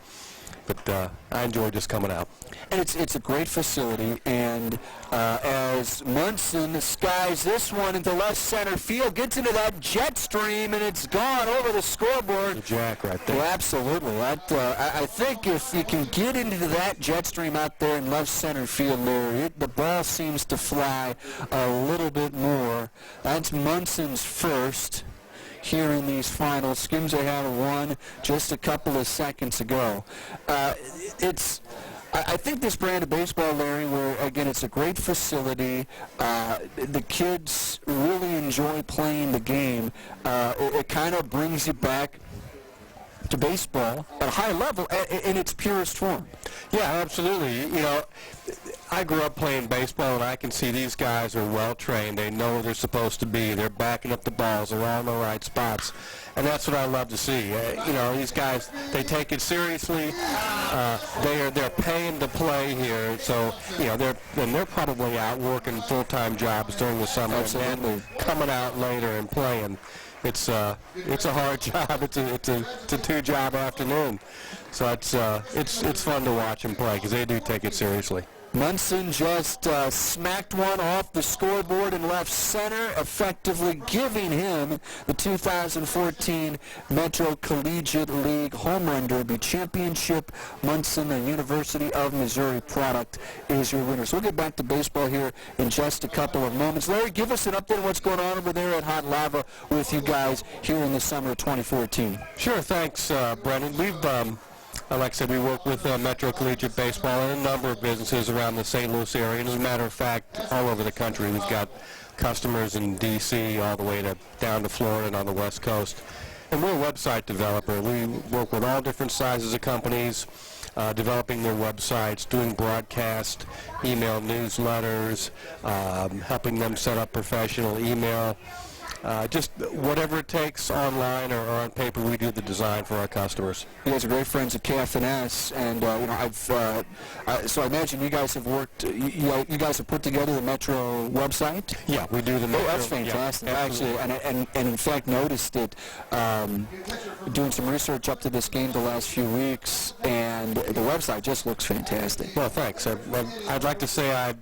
but I enjoy just coming out. And it's a great facility, and as Munson skies this one into left center field, gets into that jet stream, and it's gone over the scoreboard. The jack right there. Well, absolutely. I think if you can get into that jet stream out there in left center field, Larry, the ball seems to fly a little bit more. That's Munson's first here in these finals. Skimza had one just a couple of seconds ago. I think this brand of baseball, Larry, where, again, it's a great facility, the kids really enjoy playing the game, it kind of brings you back to baseball at a high level in its purest form. Yeah, absolutely. You know, I grew up playing baseball, and I can see these guys are well-trained. They know where they're supposed to be. They're backing up the balls. They're all in the right spots. And that's what I love to see. You know, these guys, they take it seriously. They're paying to play here. So, you know, they're probably out working full-time jobs during the summer. Absolutely. And then coming out later and playing. It's a hard job. It's a 2-job afternoon. So it's fun to watch them play because they do take it seriously. Munson just smacked one off the scoreboard in left center, effectively giving him the 2014 Metro Collegiate League Home Run Derby Championship. Munson, the University of Missouri product, is your winner. So we'll get back to baseball here in just a couple of moments. Larry, give us an update on what's going on over there at Hot Lava with you guys here in the summer of 2014. Sure, thanks, Brendan. We've like I said, we work with Metro Collegiate Baseball and a number of businesses around the St. Louis area. And as a matter of fact, all over the country. We've got customers in D.C. all the way down to Florida and on the West Coast. And we're a website developer. We work with all different sizes of companies, developing their websites, doing broadcast, email newsletters, helping them set up professional email. Just whatever it takes online or on paper, we do the design for our customers. You guys are great friends at KFNS, and you know, so I imagine you guys have worked. You guys have put together the Metro website. Yeah, we do the Metro. Oh, that's fantastic. Yeah, actually, and in fact noticed it doing some research up to this game the last few weeks, and the website just looks fantastic. Well, thanks. I'd like to say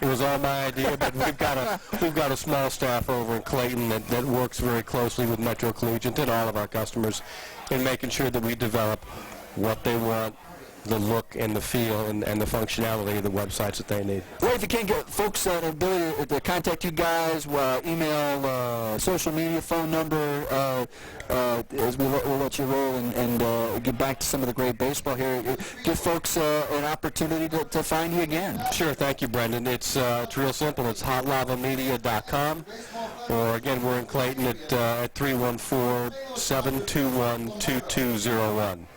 it was all my idea, but we've got a small staff over in Clayton that works very closely with Metro Collegiate and all of our customers in making sure that we develop what they want, the look and the feel and the functionality of the websites that they need. Well, if you can't get folks the ability to contact you guys, email, social media, phone number, as we'll let you roll and get back to some of the great baseball here, give folks an opportunity to find you again. Sure, thank you, Brendan. It's real simple. It's hotlavamedia.com, or again, we're in Clayton at 314-721-2201.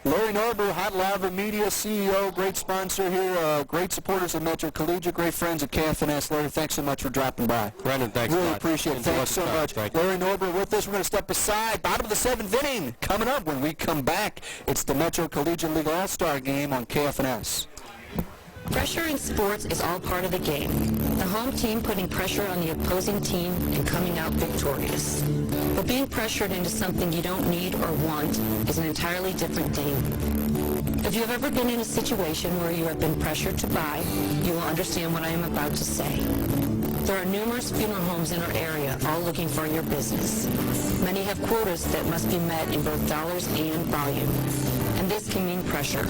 Larry Norber, Hot Lava Media CEO, great sponsor here, great supporters of Metro Collegiate, great friends at KFNS. Larry, thanks so much for dropping by. Brandon, thanks Really a lot. appreciate it. Thanks so much. Larry Norber with us. We're going to step aside. Bottom of the 7th inning coming up. When we come back, it's the Metro Collegiate League All-Star Game on KFNS. Pressure in sports is all part of the game. The home team putting pressure on the opposing team and coming out victorious. But being pressured into something you don't need or want is an entirely different thing. If you have ever been in a situation where you have been pressured to buy, you will understand what I am about to say. There are numerous funeral homes in our area, all looking for your business. Many have quotas that must be met in both dollars and volume, and this can mean pressure.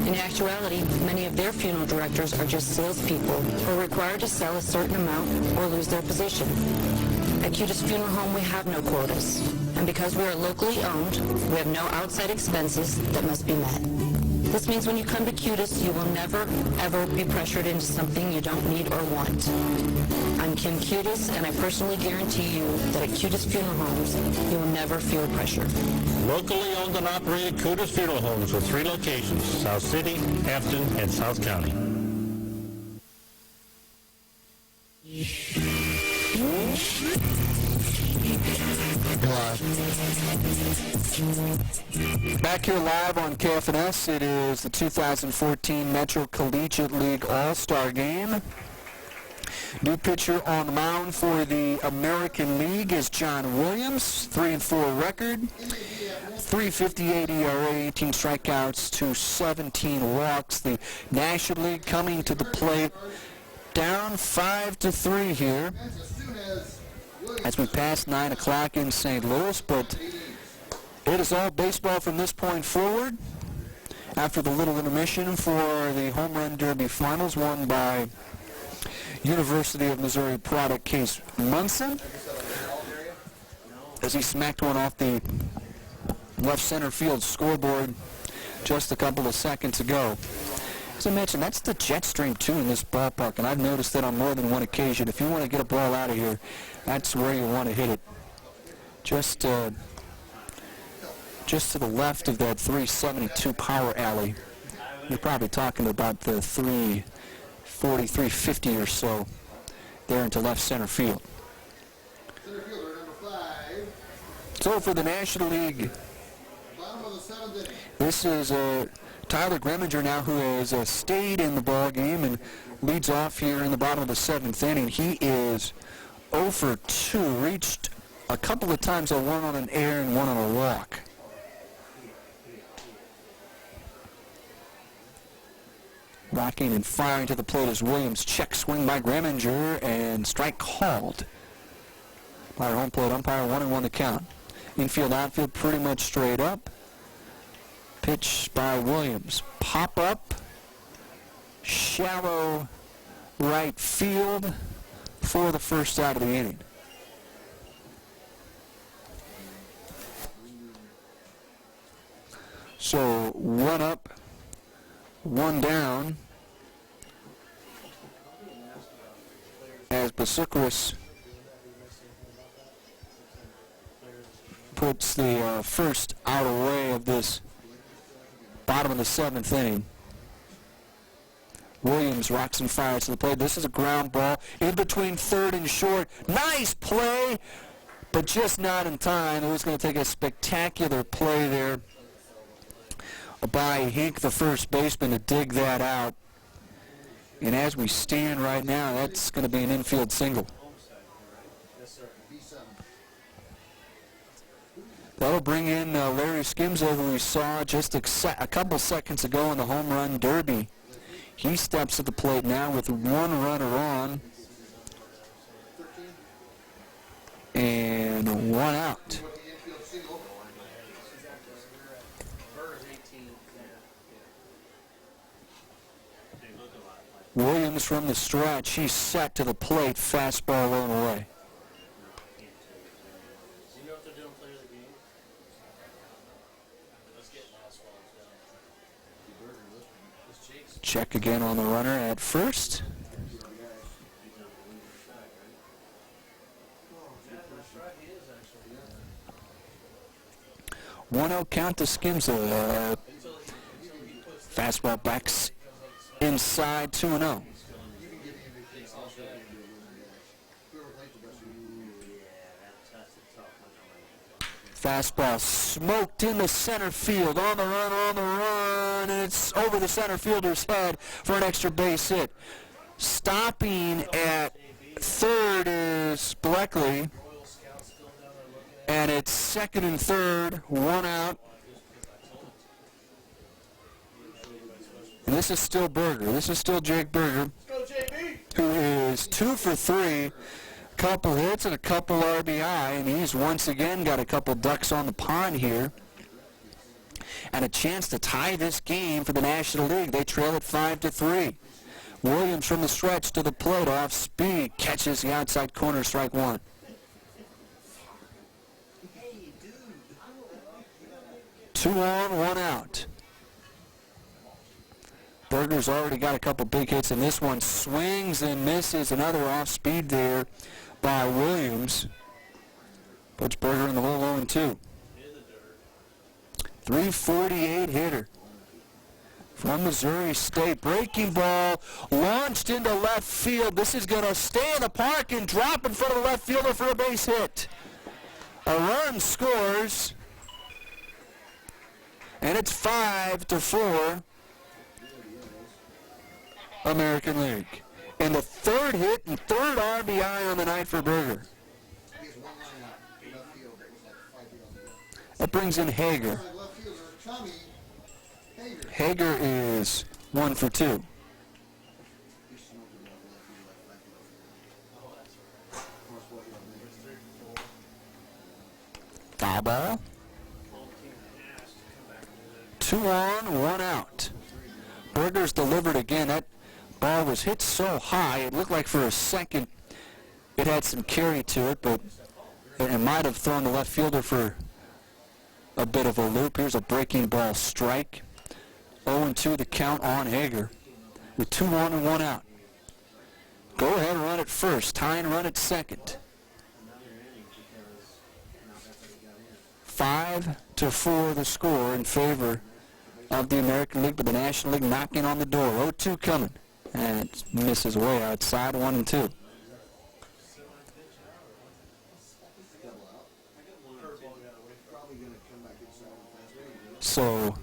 In actuality, many of their funeral directors are just salespeople who are required to sell a certain amount or lose their position. At Cutis Funeral Home, we have no quotas, and because we are locally owned, we have no outside expenses that must be met. This means when you come to Cutis, you will never, ever be pressured into something you don't need or want. I'm Kim Cutis, and I personally guarantee you that at Cutis Funeral Homes, you will never feel pressure. Locally owned and operated Cutis Funeral Homes with 3 locations, South City, Hampton, and South County. Back here live on KFNS, it is the 2014 Metro Collegiate League All-Star Game. New pitcher on the mound for the American League is John Williams, 3-4 record, 3.58 ERA, 18 strikeouts to 17 walks. The National League coming to the plate, down 5-3 here as we pass 9 o'clock in St. Louis, but it is all baseball from this point forward. After the little intermission for the Home Run Derby Finals won by University of Missouri product Case Munson, as he smacked one off the left center field scoreboard just a couple of seconds ago. As I mentioned, that's the jet stream too in this ballpark, and I've noticed that on more than one occasion. If you want to get a ball out of here, that's where you want to hit it. Just to the left of that 372 power alley. You're probably talking about the 340, 350 or so there into left center field. Center fielder number 5. So for the National League, Bottom of the 7th inning. this is Tyler Greminger now, who has stayed in the ball game and leads off here in the bottom of the 7th inning. He is 0 for 2, reached a couple of times, one on an error and one on a walk. Rocking and firing to the plate is Williams. Check swing by Greminger, and strike called by our home plate umpire. 1-1 the count. Infield, outfield pretty much straight up. Pitch by Williams. Pop up. Shallow right field for the first out of the inning. So 1 up, 1 down, as Basukaris puts the first out away of this bottom of the 7th inning. Williams rocks and fires to the plate. This is a ground ball in between third and short. Nice play, but just not in time. It was going to take a spectacular play there by Hink, the first baseman, to dig that out. And as we stand right now, that's going to be an infield single. That'll bring in Larry Skimzo, who we saw just a couple seconds ago in the home run derby. He steps to the plate now with 1 runner on and 1 out. Williams from the stretch. He's set to the plate. Fastball blown away. Check again on the runner at first. One out count to Skimzo. Fastball backs inside, 2-0. Fastball smoked into center field, on the run, and it's over the center fielder's head for an extra base hit. Stopping at third is Bleckley, and it's second and third, one out. And this is still Berger. This is still Jake Berger, who is 2 for 3. Couple hits and a couple RBI, and he's once again got a couple ducks on the pond here. And a chance to tie this game for the National League. They trail it 5-3. Williams from the stretch to the plate, off speed, catches the outside corner, strike one. Two on, one out. Berger's already got a couple big hits, and this one swings and misses. Another off speed there by Williams. Puts Berger in the hole 0-2. 348 hitter from Missouri State. Breaking ball launched into left field. This is going to stay in the park and drop in front of the left fielder for a base hit. A run scores, and it's 5-4. American League. And the third hit and third RBI on the night for Berger. That brings in Hager. Hager is 1 for 2. Foul ball. 2 on, 1 out. Berger's delivered again. That ball was hit so high, it looked like for a second it had some carry to it, but it might have thrown the left fielder for a bit of a loop. Here's a breaking ball strike. 0-2 the count on Hager with 2 on and 1 out. Go ahead and run it first. Tie and run it second. 5-4 the score in favor of the American League, but the National League knocking on the door. 0-2 coming. And it misses way outside, 1-2. So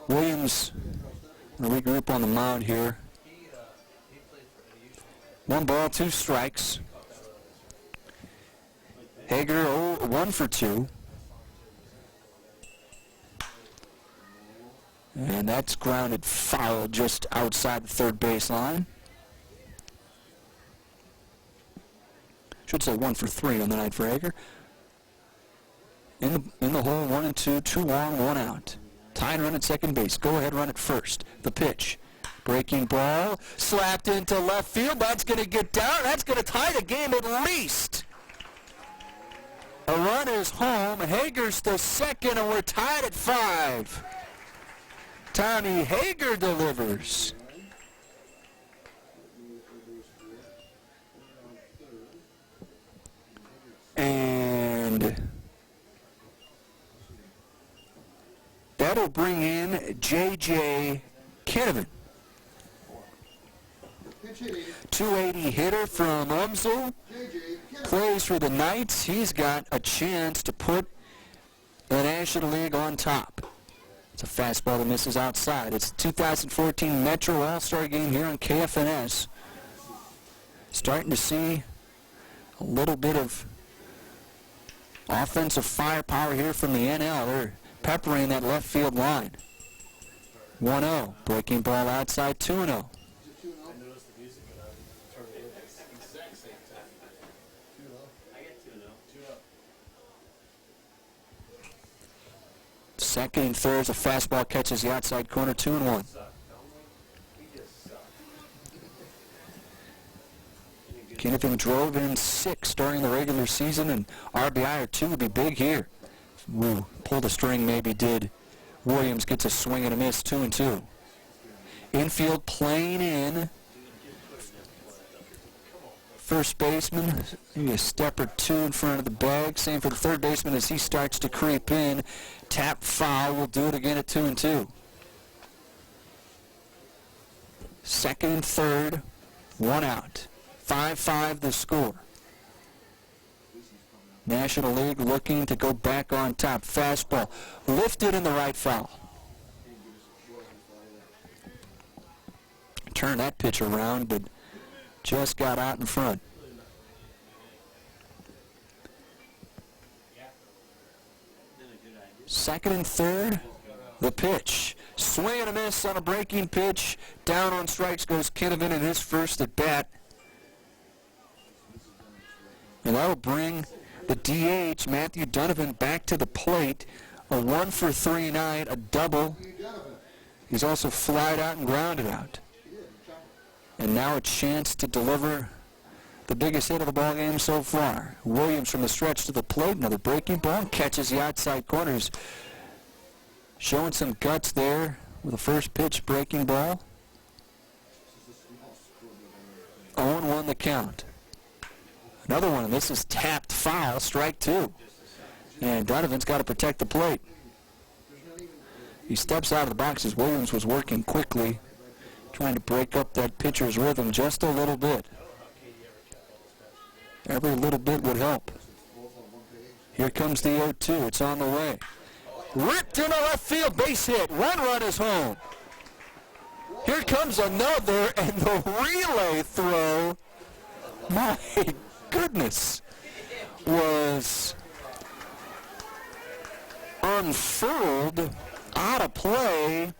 Williams will regroup on the mound here. 1 ball, 2 strikes. Hager 1 for 2. And that's grounded foul just outside the third baseline. Should say 1 for 3 on the night for Hager. In the hole, 1-2, 2 on, 1 out. Tie and run at second base. Go ahead, run it first. The pitch. Breaking ball. Slapped into left field. That's going to get down. That's going to tie the game at least. A run is home. Hager's the second, and we're tied at 5. Tommy Hager delivers. And that'll bring in J.J. Kinnaman. 280 hitter from Umsel. Plays for the Knights. He's got a chance to put the National League on top. It's a fastball that misses outside. It's the 2014 Metro All-Star Game here on KFNS. Starting to see a little bit of offensive firepower here from the NL. They're peppering that left field line. 1-0. Breaking ball outside, 2-0. Second and third, a fastball catches the outside corner, 2-1. Kinnaman drove in 6 during the regular season, and RBI or 2 would be big here. Woo, pull the string maybe did. Williams gets a swing and a miss, 2-2. Infield playing in first baseman, maybe a step or two in front of the bag. Same for the third baseman as he starts to creep in. Tap foul. We'll do it again at 2-2. Second and third, one out. 5-5 the score. National League looking to go back on top. Fastball lifted in the right foul. Turn that pitch around, but just got out in front. Second and third, the pitch. Swing and a miss on a breaking pitch. Down on strikes goes Kinnavan in his first at bat. And that'll bring the DH, Matthew Donovan, back to the plate. A 1-for-3 night, a double. He's also flied out and grounded out. And now a chance to deliver the biggest hit of the ball game so far. Williams from the stretch to the plate, another breaking ball, catches the outside corners. Showing some guts there with a first pitch breaking ball. 0-1 the count. Another one, and this is tapped foul, strike two. And Donovan's got to protect the plate. He steps out of the box as Williams was working quickly, trying to break up that pitcher's rhythm just a little bit. Every little bit would help. Here comes the 0-2. It's on the way. Ripped into left field, base hit. One run is home. Here comes another, and the relay throw, my goodness, was unfurled out of play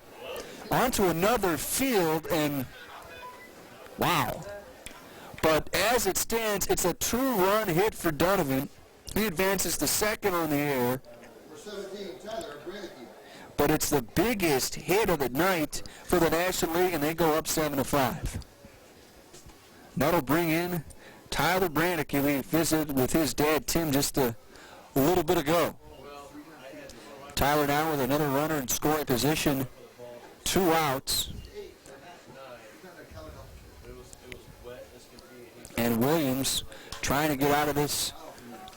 onto another field, and wow. But as it stands, it's a two-run hit for Donovan. He advances to second on the air. But it's the biggest hit of the night for the National League, and they go up 7-5. That'll bring in Tyler Brannicky. We visited with his dad, Tim, just a little bit ago. Tyler now with another runner in scoring position. 2 outs. And Williams trying to get out of this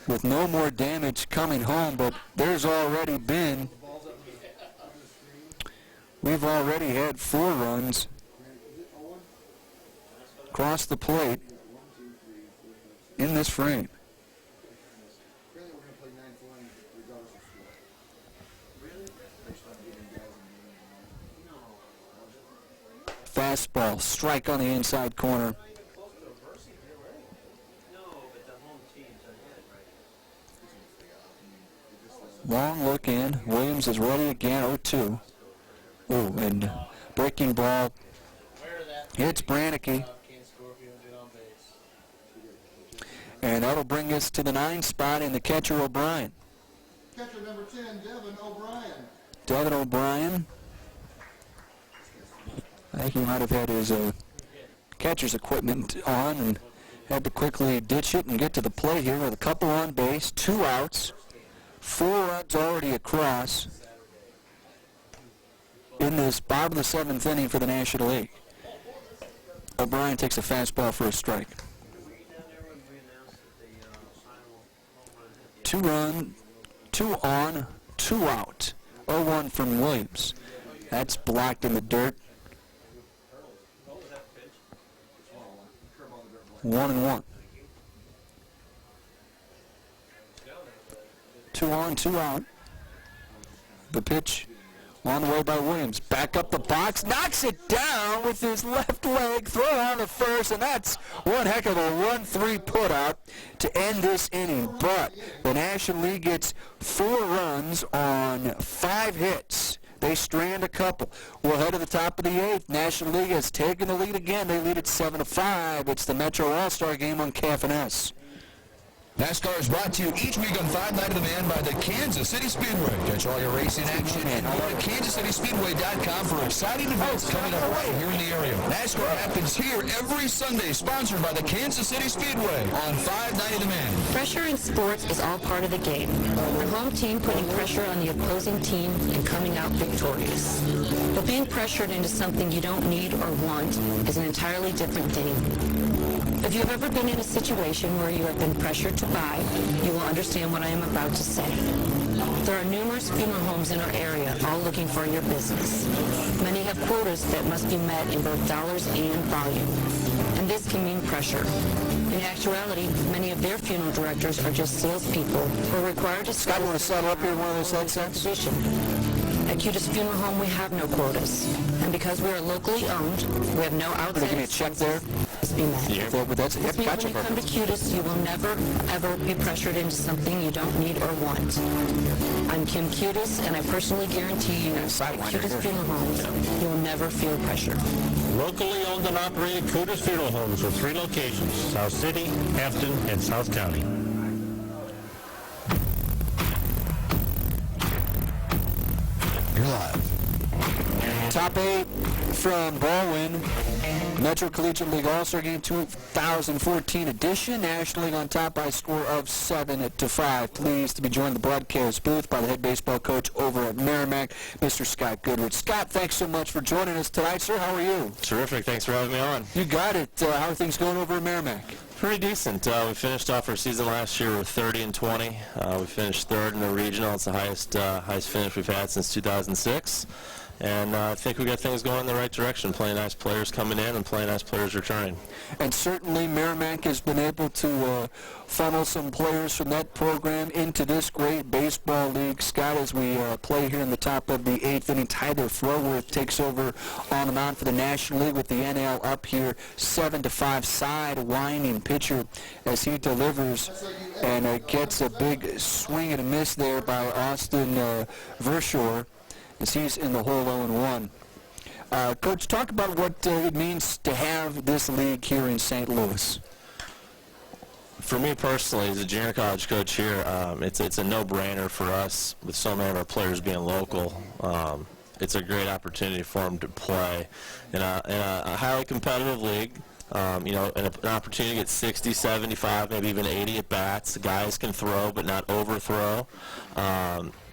with no more damage coming home, but there's already been, we've already had 4 runs across the plate in this frame. Fastball, strike on the inside corner. Long look in. Williams is ready again. 0-2. Ooh, and breaking ball hits Brannicky. And that'll bring us to the 9 spot in the catcher O'Brien. Catcher number 10, Devin O'Brien. Devin O'Brien. I think he might have had his catcher's equipment on and had to quickly ditch it and get to the plate here with a couple on base, 2 outs. 4 runs already across in this bottom of the 7th inning for the National League. O'Brien takes a fastball for a strike. 2 run, 2 on, 2 out. 0-1 from Williams. That's blocked in the dirt. 1-1. 2 on, 2 out. The pitch on the way by Williams. Back up the box, knocks it down with his left leg, throw on the first, and that's one heck of a 1-3 putout to end this inning. But the National League gets 4 runs on 5 hits. They strand a couple. We'll head to the top of the 8th. National League has taken the lead again. They lead at 7-5. It's the Metro All-Star Game on KFNS. NASCAR is brought to you each week on 5 Night of the Man by the Kansas City Speedway. Catch all your racing action and more at kansascityspeedway.com for exciting events coming up right here in the area. NASCAR happens here every Sunday, sponsored by the Kansas City Speedway on 5 Night of the Man. Pressure in sports is all part of the game. The home team putting pressure on the opposing team and coming out victorious. But being pressured into something you don't need or want is an entirely different game. If you've ever been in a situation where you have been pressured to buy, you will understand what I am about to say. There are numerous funeral homes in our area, all looking for your business. Many have quotas that must be met in both dollars and volume, and this can mean pressure. In actuality, many of their funeral directors are just salespeople who are required to Scott, you want to settle up here in one of those headsets? position. At Cutis Funeral Home, we have no quotas, and because we are locally owned, we have no outside. Give me a check there. Be met. Yeah, but that's This means gotcha. when you come to Cutis, you will never, ever be pressured into something you don't need or want. I'm Kim Cutis, and I personally guarantee you at Cutis Funeral Homes, you will never feel pressure. Locally owned and operated Cutis Funeral Homes with 3 locations, South City, Afton, and South County. You're live. Top 8 from Baldwin. Metro Collegiate League All-Star Game 2014 edition. National League on top by a score of 7-5. Pleased to be joined in the broadcast booth by the head baseball coach over at Merrimack, Mr. Scott Goodrich. Scott, thanks so much for joining us tonight, sir. How are you? Terrific. Thanks for having me on. You got it. How are things going over at Merrimack? Pretty decent. We finished off our season last year with 30-20. We finished third in the regional. It's the highest finish we've had since 2006. And I think we got things going in the right direction. Plenty nice players coming in and plenty nice players returning. And certainly Merrimack has been able to funnel some players from that program into this great baseball league. Scott, as we play here in the top of the 8th inning, Tyler Throworth takes over on the mound for the National League with the NL up here 7-5. Side-winding pitcher as he delivers and gets a big swing and a miss there by Austin Verschoor, as he's in the hole 0-1. Coach, talk about what it means to have this league here in St. Louis. For me personally, as a junior college coach here, it's a no-brainer for us with so many of our players being local. It's a great opportunity for them to play in a highly competitive league. An opportunity to get 60, 75, maybe even 80 at-bats. The guys can throw but not overthrow.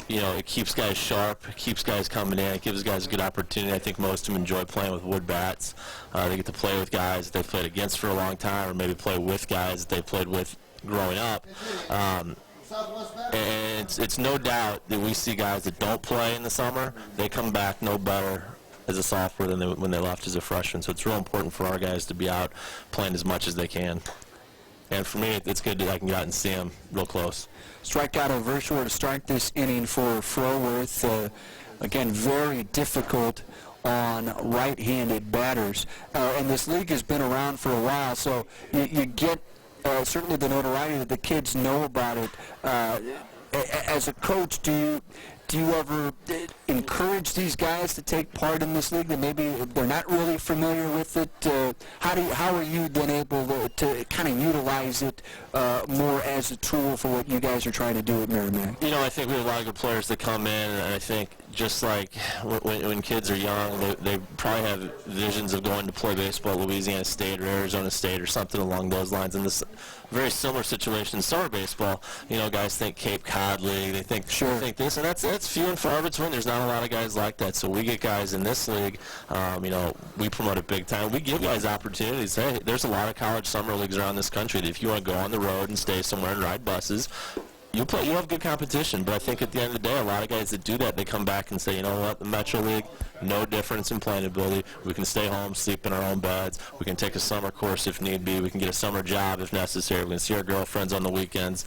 It keeps guys sharp, it keeps guys coming in, it gives guys a good opportunity. I think most of them enjoy playing with wood bats. They get to play with guys that they've played against for a long time, or maybe play with guys that they played with growing up. And it's no doubt that we see guys that don't play in the summer, they come back no better as a sophomore than when they left as a freshman. So it's real important for our guys to be out playing as much as they can. And for me, it's good that I can go out and see them real close. Strikeout of Verschoor to start this inning for Throworth. Again, very difficult on right-handed batters. And this league has been around for a while, so you get certainly the notoriety that the kids know about it. As a coach, do you ever encourage these guys to take part in this league that maybe they're not really familiar with it? How are you then able to kind of utilize it more as a tool for what you guys are trying to do at Merrimack? I think we have a lot of good players that come in, and I think just like when kids are young, they probably have visions of going to play baseball at Louisiana State or Arizona State or something along those lines. And this very similar situation in summer baseball, guys think Cape Cod League, they think this, and that's few and far between. There's not a lot of guys like that. So we get guys in this league, we promote it big time. We give guys opportunities. Hey, there's a lot of college summer leagues around this country that if you want to go on the road and stay somewhere and ride buses, you have good competition. But I think at the end of the day, a lot of guys that do that, they come back and say, you know what, the Metro League, no difference in playing ability. We can stay home, sleep in our own beds. We can take a summer course if need be. We can get a summer job if necessary. We can see our girlfriends on the weekends.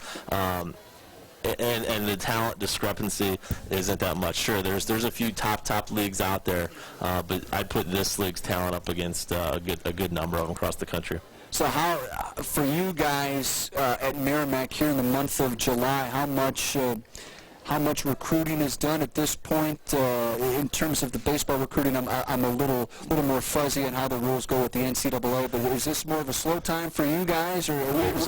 And the talent discrepancy isn't that much. Sure, there's a few top leagues out there, but I'd put this league's talent up against a good number of them across the country. So how, for you guys at Merrimack here in the month of July, how much recruiting is done at this point in terms of the baseball recruiting? I'm a little more fuzzy on how the rules go with the NCAA, but is this more of a slow time for you guys, or where's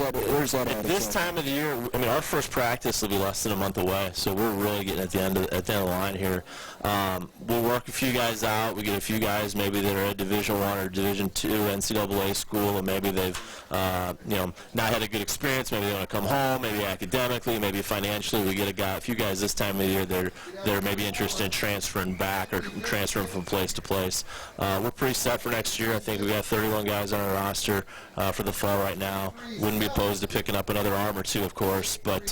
that at? This time of the year, our first practice will be less than a month away, so we're really getting at the end of the line here. We'll work a few guys out. We get a few guys maybe that are at Division I or Division II NCAA school, and maybe they've not had a good experience. Maybe they want to come home. Maybe academically, maybe financially. We get a few guys guys this time of the year they're maybe interested in transferring back or transferring from place to place. We're pretty set for next year. I think we got 31 guys on our roster for the fall right now. Wouldn't be opposed to picking up another arm or two, of course, but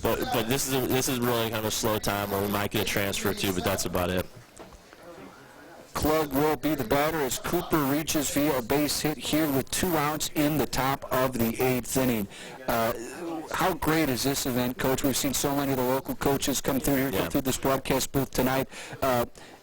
this is really kind of a slow time where we might get a transfer or two, but that's about it. Klug will be the batter as Cooper reaches via a base hit here with 2 outs in the top of the 8th inning. How great is this event, Coach? We've seen so many of the local coaches come through here, come through this broadcast booth tonight.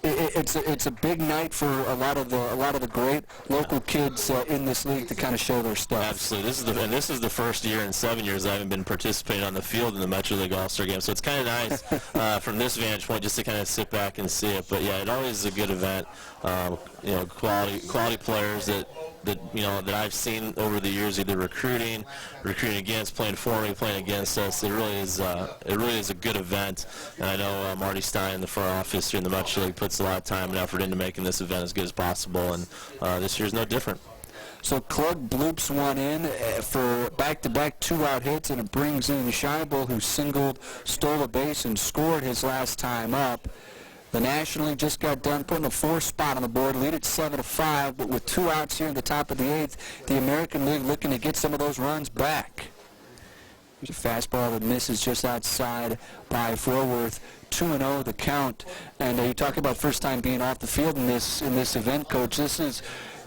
It's a big night for a lot of the great local kids in this league to kind of show their stuff. Absolutely. This is the first year in 7 years I haven't been participating on the field in the Metro League All-Star Game, so it's kind of nice from this vantage point just to kind of sit back and see it. But yeah, it always is a good event. Quality players that I've seen over the years, either recruiting against, playing for me, playing against us. It really is a good event, and I know Marty Stein, the front office here in the Metro League, puts a lot of time and effort into making this event as good as possible, and this year's no different. So Klug bloops one in for back-to-back 2-out hits, and it brings in Scheibel, who singled, stole a base, and scored his last time up. The National League just got done putting a 4th spot on the board, lead at 7-5, but with 2 outs here in the top of the 8th, the American League looking to get some of those runs back. There's a fastball that misses just outside by Froworth. 2-0 the count. And you talk about first time being off the field in this event, Coach.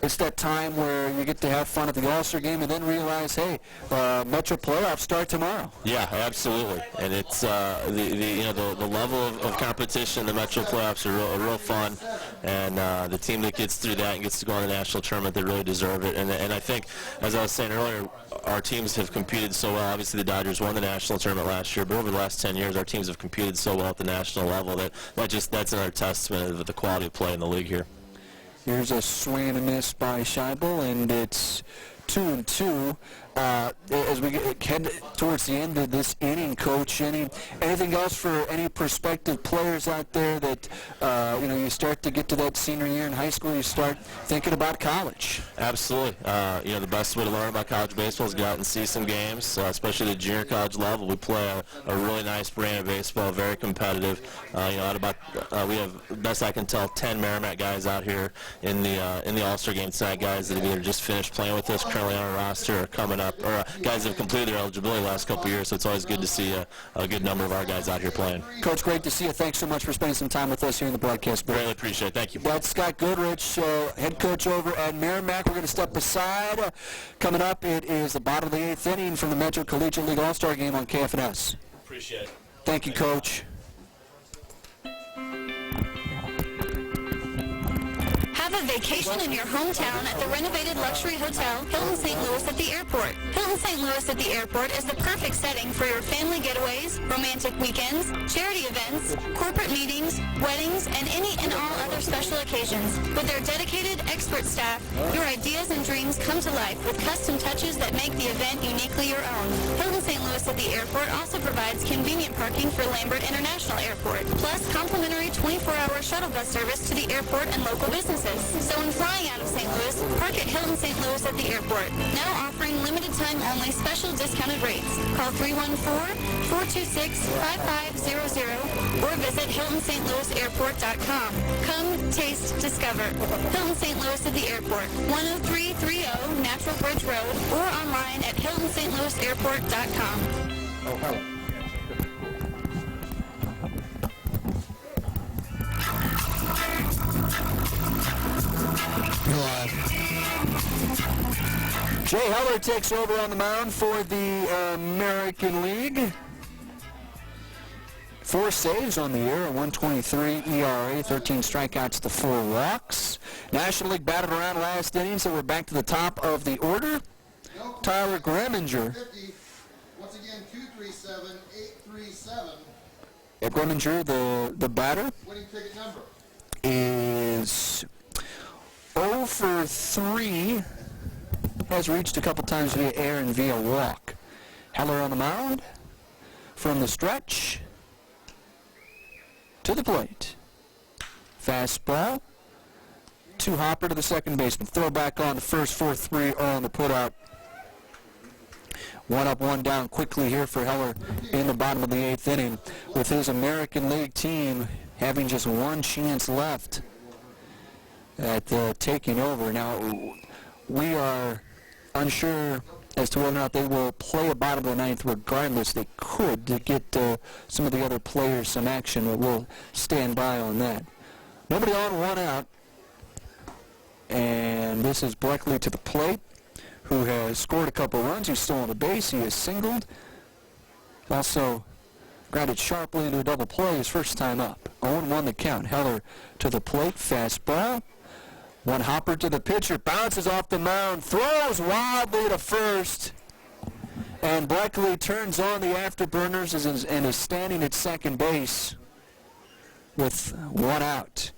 It's that time where you get to have fun at the All-Star Game and then realize, hey, Metro playoffs start tomorrow. Yeah, absolutely. And it's the level of competition. The Metro playoffs are real fun, and the team that gets through that and gets to go on the national tournament, they really deserve it. And I think, as I was saying earlier, our teams have competed so well. Obviously, the Dodgers won the national tournament last year, but over the last 10 years, our teams have competed so well at the national level that's another testament of the quality of play in the league here. Here's a swing and a miss by Scheibel, and it's 2-2. As we head towards the end of this inning, Coach, anything else for any prospective players out there that, you start to get to that senior year in high school, you start thinking about college? Absolutely. The best way to learn about college baseball is get out and see some games, especially the junior college level. We play a really nice brand of baseball, very competitive. We have, best I can tell, 10 Merrimack guys out here in the All-Star Game tonight, guys that have either just finished playing with us, currently on our roster, or coming up, or guys that have completed their eligibility the last couple of years, so it's always good to see a good number of our guys out here playing. Coach, great to see you. Thanks so much for spending some time with us here in the broadcast booth. Really appreciate it. Thank you. That's Scott Goodrich, head coach over at Merrimack. We're going to step aside. Coming up, it is the bottom of the 8th inning from the Metro Collegiate League All-Star Game on KFNS. Appreciate it. Thank you, Coach. Have a vacation in your hometown at the renovated luxury hotel, Hilton St. Louis at the airport. Hilton St. Louis at the airport is the perfect setting for your family getaways, romantic weekends, charity events, corporate meetings, weddings, and any and all other special occasions. With their dedicated, expert staff, your ideas and dreams come to life with custom touches that make the event uniquely your own. Hilton St. Louis at the airport also provides convenient parking for Lambert International Airport, plus complimentary 24-hour shuttle bus service to the airport and local businesses. So when flying out of St. Louis, park at Hilton St. Louis at the airport. Now offering limited time only special discounted rates. Call 314-426-5500 or visit HiltonStLouisAirport.com. Come, taste, discover. Hilton St. Louis at the airport. 10330 Natural Bridge Road or online at HiltonStLouisAirport.com. Oh, hello. Jay Heller takes over on the mound for the American League. 4 saves on the year, a 1.23 ERA, 13 strikeouts to 4 walks. National League batted around last inning, so we're back to the top of the order. Tyler Greminger. Once again, 237-837. Greminger, the batter, Winning ticket number is 0 for 3. Has reached a couple times via air and via walk. Heller on the mound from the stretch to the plate. Fastball. 2 hopper to the second baseman. Throw back on the first, 4-3 on the putout. One up, one down quickly here for Heller in the bottom of the 8th inning, with his American League team having just one chance left at taking over. Now, we are unsure as to whether or not they will play a bottom of the 9th. Regardless, they could to get some of the other players some action, but we'll stand by on that. Nobody on, one out. And this is Bleckley to the plate, who has scored a couple runs. He's still on the base. He has singled. Also grounded sharply into a double play his first time up. 0-1 the count. Heller to the plate. Fastball. One hopper to the pitcher. Bounces off the mound. Throws wildly to first. And Bleckley turns on the afterburners and is standing at second base with one out.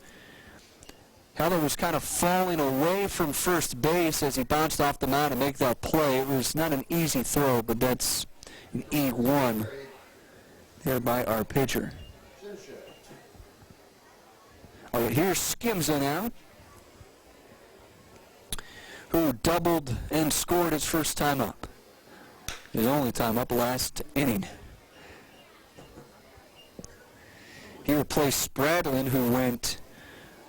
Heller was kind of falling away from first base as he bounced off the mound to make that play. It was not an easy throw, but that's an E1 there by our pitcher. Oh, here's Skimson out, who doubled and scored his first time up. His only time up last inning. He replaced Spradlin, who went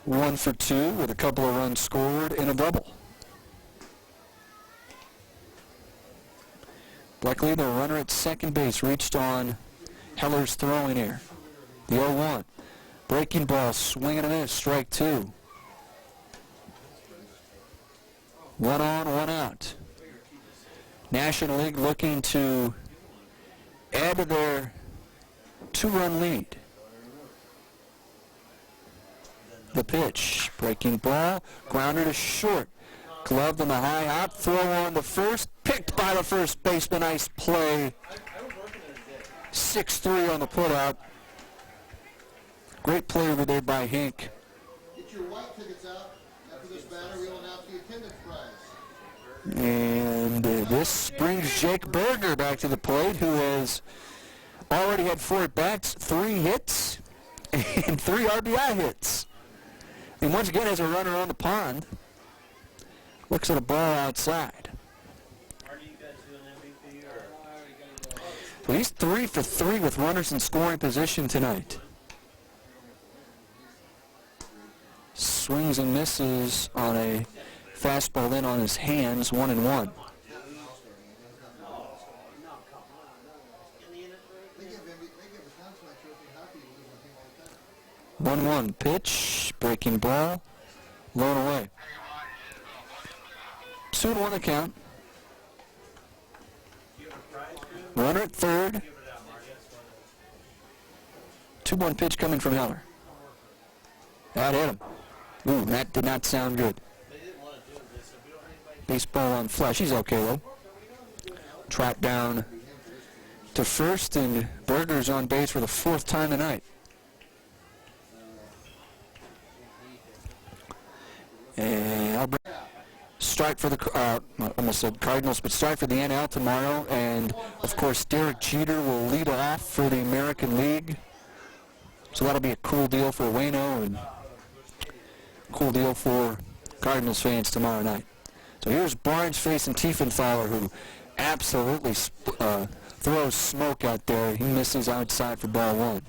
1 for 2 with a couple of runs scored in a double. Bleckley, the runner at second base, reached on Heller's throwing error. The 0-1. Breaking ball, swing and a miss, strike 2. 1 on, 1 out. National League looking to add to their 2-run lead. The pitch, breaking ball, grounder to short. Gloved on the high hop, throw on the first, picked by the first baseman. Nice play. 6-3 on the putout. Great play over there by Hink. Get your white tickets out. After this batter, we'll announce the attendance prize. And this brings Jake Berger back to the plate, who has already had 4 at-bats, 3 hits, and 3 RBI hits. And once again, has a runner on the pond. Looks at a ball outside. So he's 3 for 3 with runners in scoring position tonight. Swings and misses on a fastball in on his hands, 1-1. 1-1 pitch, breaking ball, low and away. 2-1 the count. Runner at third. 2-1 pitch coming from Heller. That hit him. Ooh, that did not sound good. Baseball on flash. He's okay though. Trot down to first, and Berger's on base for the 4th time tonight. And I'll bring strike for the, almost said Cardinals, but strike for the NL tomorrow. And, of course, Derek Jeter will lead off for the American League. So that'll be a cool deal for Wayno and cool deal for Cardinals fans tomorrow night. So here's Barnes facing Tiefenthaler, who absolutely throws smoke out there. He misses outside for ball 1.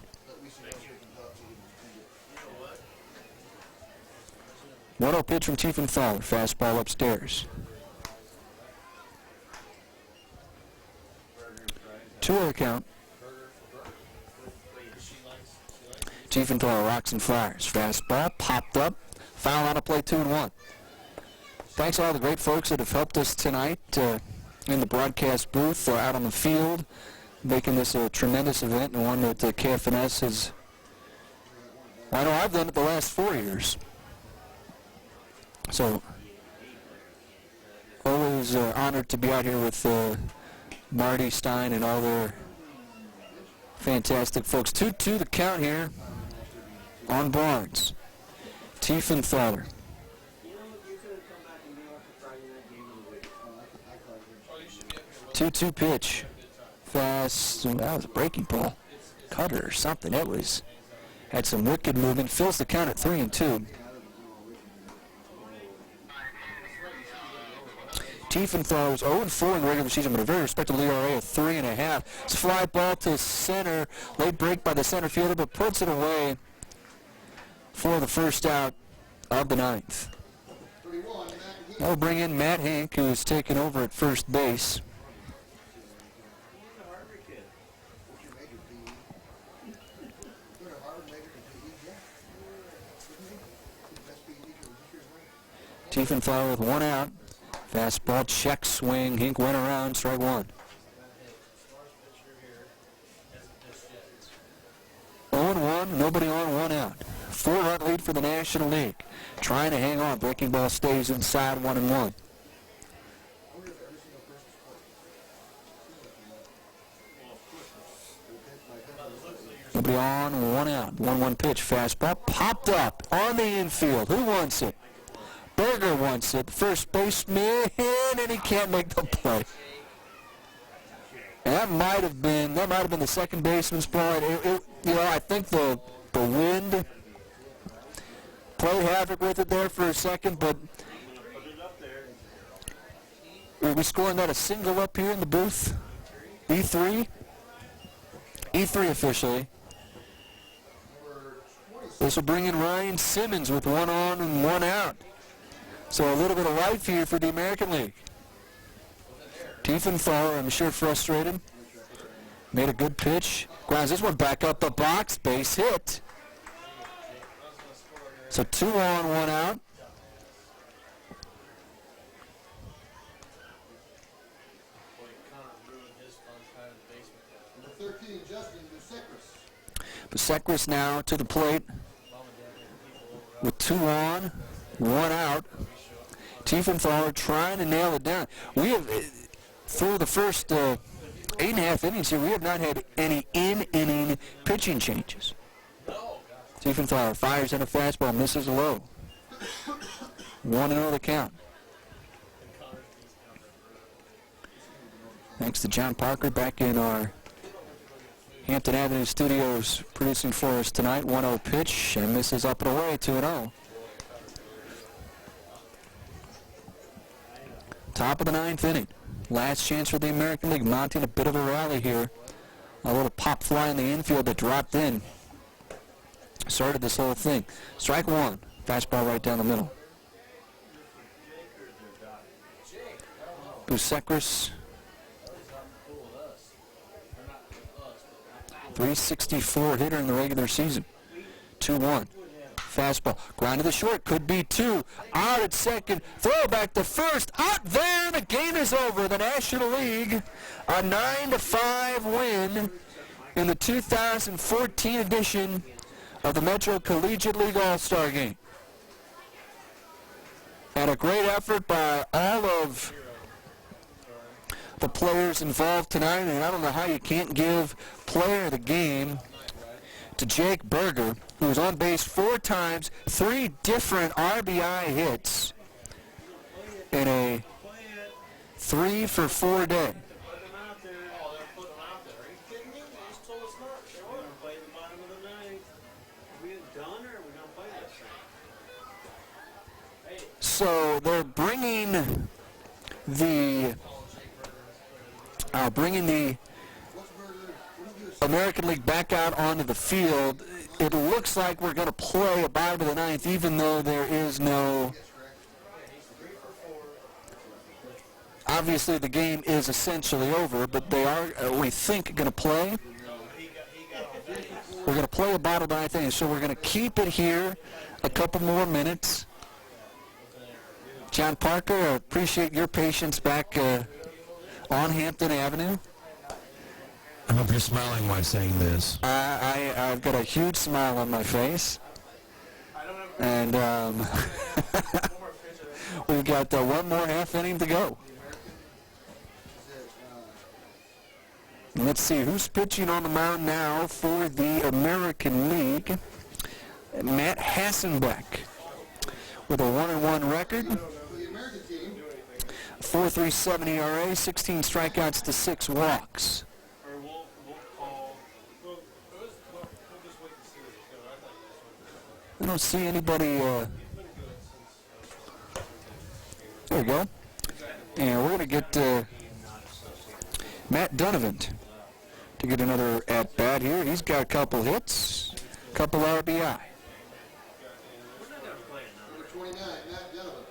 1-0 pitch from Tiefenthaler. Fastball upstairs. 2-0 count. Tiefenthaler rocks and fires. Fastball popped up. Foul on a play, 2-1. Thanks to all the great folks that have helped us tonight in the broadcast booth or out on the field, making this a tremendous event and one that KFNS has, well, I know I've done it the last 4 years. So, always honored to be out here with Marty Stein and all their fantastic folks. 2-2 the count here on Barnes. Tiefenthaler. 2-2 pitch. Fast. That was a breaking ball. Cutter or something. That was, had some wicked movement. Fills the count at 3-2. Tiefenthaler was 0-4 in the regular season, but a very respectable ERA of 3.5. It's a fly ball to center. Late break by the center fielder, but puts it away for the first out of the ninth. We'll bring in Matt Hank, who is taking over at first base. Tiefenthaler with one out. Fastball, check, swing. Hink went around, strike one. 0-1, nobody on, one out. 4-run lead for the National League. Trying to hang on. Breaking ball stays inside, 1-1. Nobody on, one out. 1-1 pitch. Fastball popped up on the infield. Who wants it? Berger wants it. First baseman, and he can't make the play. And that might have been the second baseman's play. I think the wind played havoc with it there for a second, but are we scoring that a single up here in the booth? E3? E3 officially. This will bring in Ryan Simmons with one on and one out. So a little bit of life here for the American League. Tiefenthaler, I'm sure, frustrated. Made a good pitch. Grounds this one back up the box. Base hit. So 2 on, 1 out. Number 13, Justin Busekris now to the plate with 2 on, 1 out. Tiefenthaler trying to nail it down. We have, through the first 8.5 innings here, we have not had any in-inning pitching changes. Tiefenthaler fires in a fastball, misses low. 1-0 the count. Thanks to John Parker back in our Hampton Avenue studios producing for us tonight. 1-0 pitch and misses up and away, 2-0. Top of the 9th inning. Last chance for the American League, mounting a bit of a rally here. A little pop fly in the infield that dropped in. Started this whole thing. Strike 1. Fastball right down the middle. Busekris. 364 hitter in the regular season. 2-1. Fastball. Ground to the short. Could be 2. Out at second. Throw back to first. Out there. The game is over. The National League, a 9-5 win in the 2014 edition of the Metro Collegiate League All-Star Game. And a great effort by all of the players involved tonight, and I don't know how you can't give player of the game to Jake Berger, who was on base 4 times, 3 different RBI hits in a 3-for-4 day. So they're bringing the American League back out onto the field. It looks like we're going to play a bottom of the 9th, even though there is no... Obviously, the game is essentially over, but they are, we think, going to play. We're going to play a bottom of the 9th inning, so we're going to keep it here a couple more minutes. John Parker, I appreciate your patience back on Hampton Avenue. I hope you're smiling while saying this. I've got a huge smile on my face. And we've got one more half inning to go. Let's see who's pitching on the mound now for the American League. Matt Hassenbeck with a 1-1 record. 4.37 ERA, 16 strikeouts to 6 walks. I don't see anybody. There we go. And we're going to get Matt Donovan to get another at-bat here. He's got a couple hits, a couple RBI. Number 29, Matt Donovan.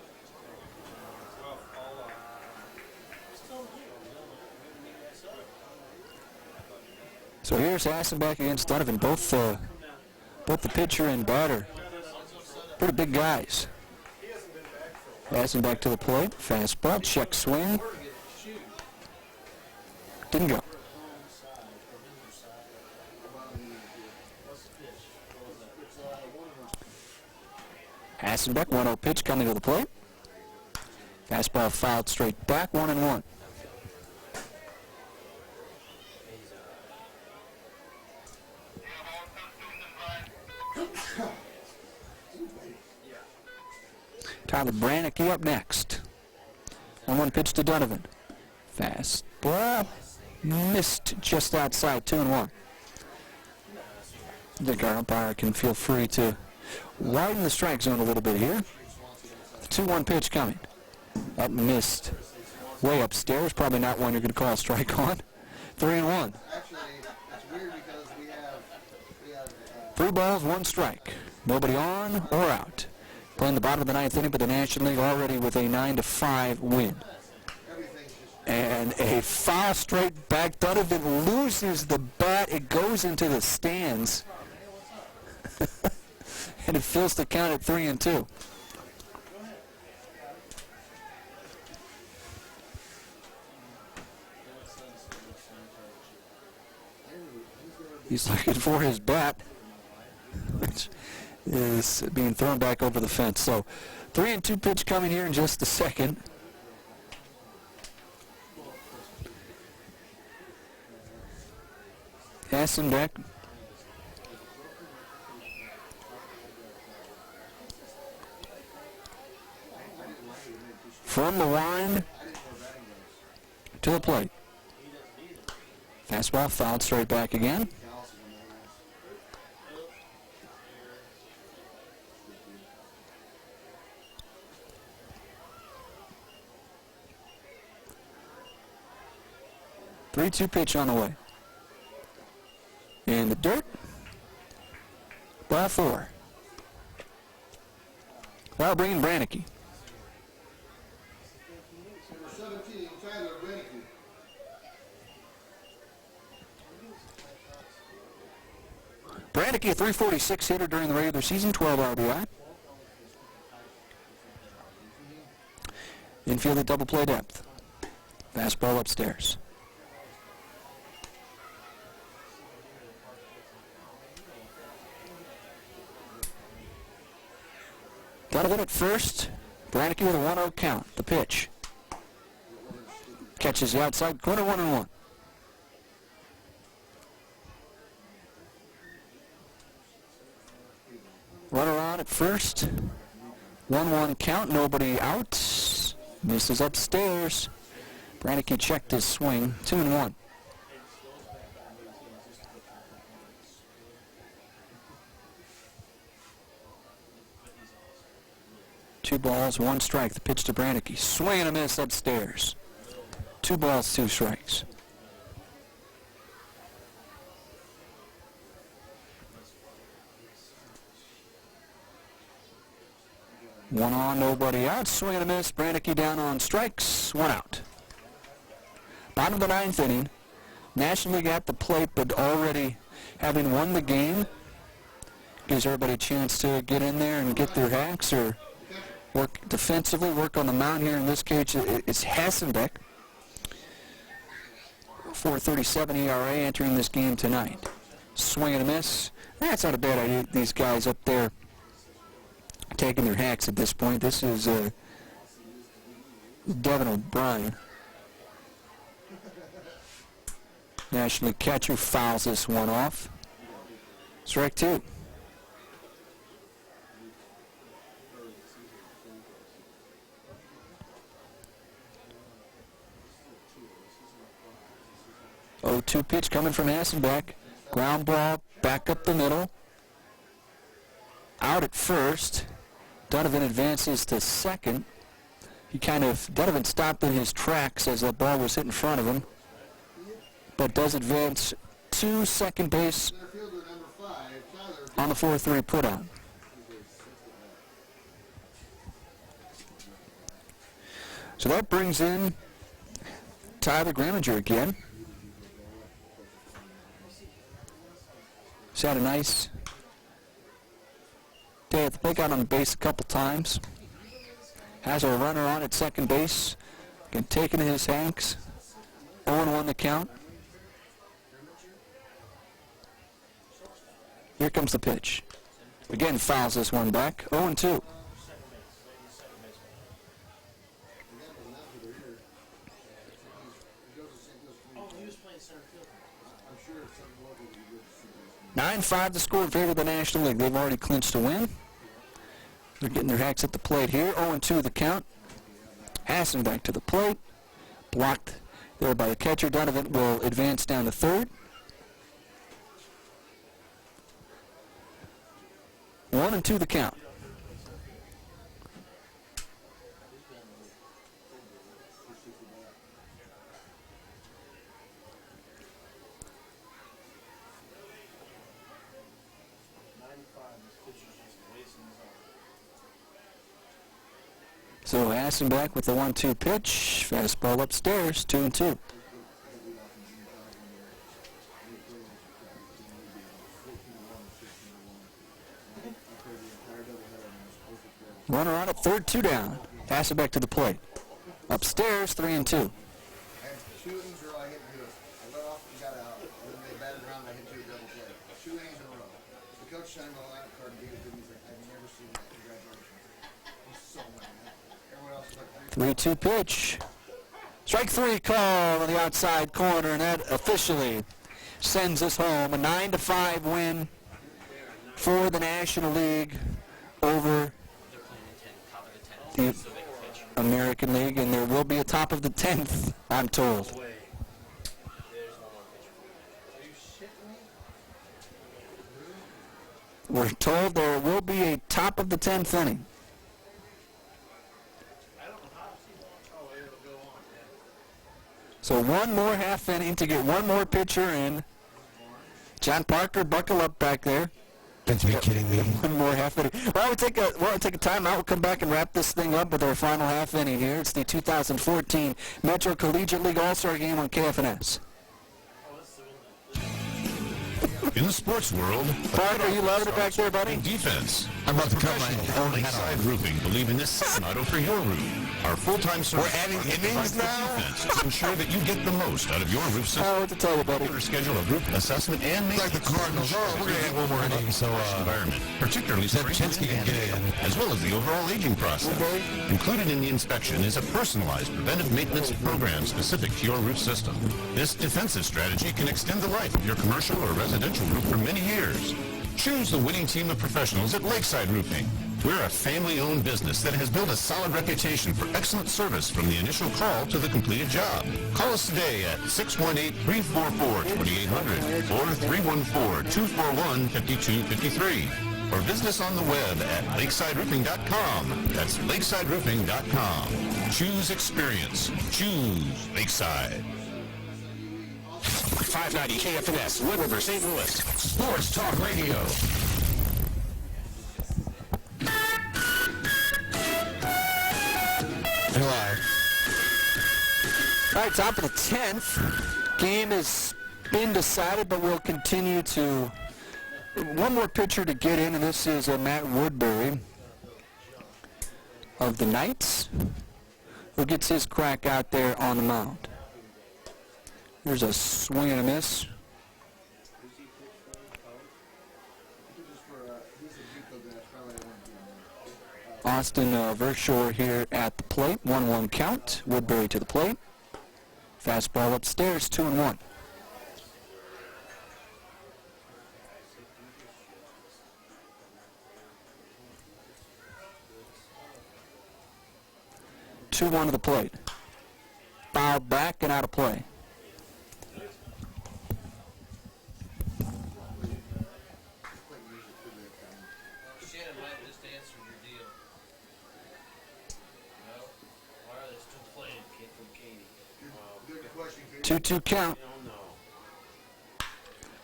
So here's Hassenbeck against Donovan. Both the pitcher and batter, pretty big guys. Hassenbeck to the plate. Fastball, check swing. Didn't go. Hassenbeck, 1-0 pitch coming to the plate. Fastball fouled straight back, 1-1. Tyler Brannicky up next. 1-1 pitch to Donovan. Fastball missed just outside, 2-1. I think our umpire can feel free to widen the strike zone a little bit here. The 2-1 pitch coming. That missed way upstairs. Probably not one you're going to call a strike on. 3-1. Actually, it's weird because we have 3 balls, 1 strike. Nobody on or out. Playing the bottom of the 9th inning, but the National League already with a 9-5 win. And a foul straight back. Donovan loses the bat. It goes into the stands. And it fills the count at 3-2. He's looking for his bat, which is being thrown back over the fence. So 3-2 pitch coming here in just a second. Hassenbeck from the line to the plate. Fastball fouled straight back again. Three-two pitch on the way. In the dirt. Ball 4. Well, bringing Brannicky. number 17, Tyler Brannicky. Brannicky, a .346 hitter during the regular season, 12 RBI. Infield at double play depth. Fastball upstairs. Donovan at first. Brannicky with a 1-0 count. The pitch. Catches the outside corner, 1-1. Runner on at first. 1-1 count. Nobody out. Misses upstairs. Brannicky checked his swing. 2-1. Two balls, 1 strike. The pitch to Brannicky. Swing and a miss upstairs. 2 balls, 2 strikes. One on, nobody out. Swing and a miss. Brannicky down on strikes. 1 out. Bottom of the 9th inning. National League at the plate, but already having won the game. Gives everybody a chance to get in there and get their hacks or work defensively, work on the mound here. In this case, it's Hassenbeck. 4.37 ERA entering this game tonight. Swing and a miss. That's not a bad idea. These guys up there taking their hacks at this point. This is Devin O'Brien. National League catcher fouls this one off. Strike 2. Oh, 2 pitch coming from Hassenbeck. Ground ball back up the middle. Out at first. Donovan advances to second. Donovan stopped in his tracks as that ball was hit in front of him, but does advance to second base on the 4-3 putout. So that brings in Tyler Graminger again. He's had a nice day at the plate, got on the base a couple times. Has a runner on at second base. Again, taken to his hanks. 0-1 the count. Here comes the pitch. Again, fouls this one back. 0-2. (9-5) the score in favor of the National League. They've already clinched a win. They're getting their hacks at the plate here. 0-2 the count. Hassenbeck to the plate. Blocked there by the catcher. Donovan will advance down to third. 1-2 the count. So Hassenbeck with the 1-2 pitch. Fastball upstairs, 2-2. Runner on at third, 2 down. Hassenbeck to the plate. Upstairs, 3-2. Shootings or I hit good. I let off and got out. Then they batted around and I hit 2 double play. 2 innings in a row. The coach signed my lineup card and gave it to me. He's like, I've never seen that. Congratulations. I'm so mad. Everyone else is like, 3-2 pitch. Strike 3 call on the outside corner, and that officially sends us home. A 9-5 win for the National League over the American League, and there will be a top of the 10th, I'm told. We're told there will be a top of the 10th inning. So one more half inning to get one more pitcher in. John Parker, buckle up back there. Don't you be kidding me. One more half inning. Well, we'll take a timeout. We'll come back and wrap this thing up with our final half inning here. It's the 2014 Metro Collegiate League All-Star Game on KFNS. In the sports world, Parker, you loving it back there, buddy? Defense. I'm about to cut my own head Lakeside off. Roofing believe in this motto for your roof. Our full-time service. We're adding innings now? Defense to ensure that you get the most out of your roof system. Oh, what to tell you, buddy? Schedule of roof assessment and It's like the Cardinals. Oh, we're going to add one more inning, so environment, particularly Chensky can get in. as well as the overall aging process. Included in the inspection is a personalized preventive maintenance program specific to your roof system. This defensive strategy can extend the life of your commercial or residential roof for many years. Choose the winning team of professionals at Lakeside Roofing. We're a family-owned business that has built a solid reputation for excellent service from the initial call to the completed job. Call us today at 618-344-2800 or 314-241-5253. Or visit us on the web at lakesideroofing.com. That's lakesideroofing.com. Choose experience. Choose Lakeside. 590 KFNS, Wood River, St. Louis. Sports Talk Radio. They're live. All right, top of the 10th. Game has been decided, but we'll continue to... One more pitcher to get in, and this is Matt Woodbury of the Knights, who gets his crack out there on the mound. Here's a swing and a miss. Austin Verschoor here at the plate. 1-1 count. Woodbury to the plate. Fastball upstairs, 2-1. Two-one to the plate. Fouled back and out of play. 2-2 count.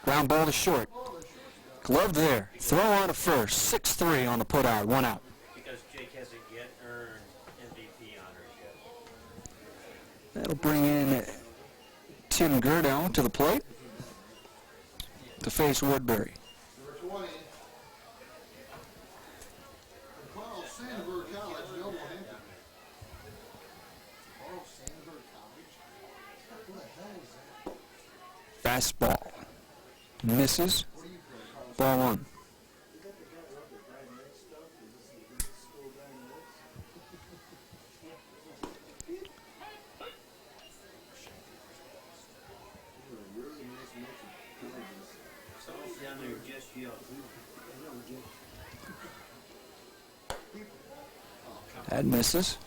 Ground ball to short. Glove there. Throw on to first. 6-3 on the put out. 1 out. Because Jake hasn't yet earned MVP honors yet. That'll bring in Tim Gerdau to the plate to face Woodbury. Number 20. Carl Sandburg College, Noble Hampton. Carl Sandburg College? What the hell is that? Fastball. Misses. Ball 1. That misses.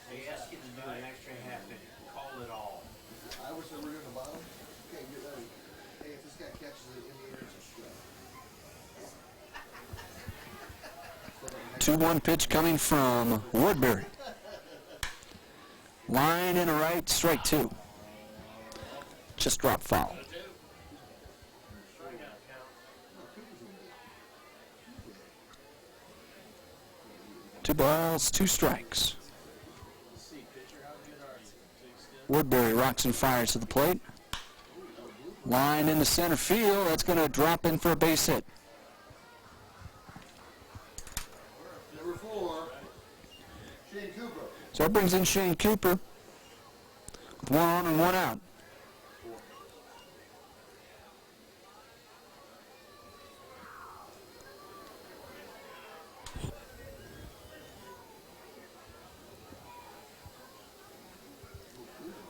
They asked you to do an extra half inning. Call it all. I wish they were doing the bottom. Okay, get ready. Hey, if this guy catches it in the air, it's a strike. 2-1 pitch coming from Woodbury. Line and a right, strike 2. Just drop foul. Two balls, 2 strikes. Woodbury rocks and fires to the plate. Line into center field. That's going to drop in for a base hit. Number 4, Shane Cooper. So that brings in Shane Cooper with 1 on and 1 out.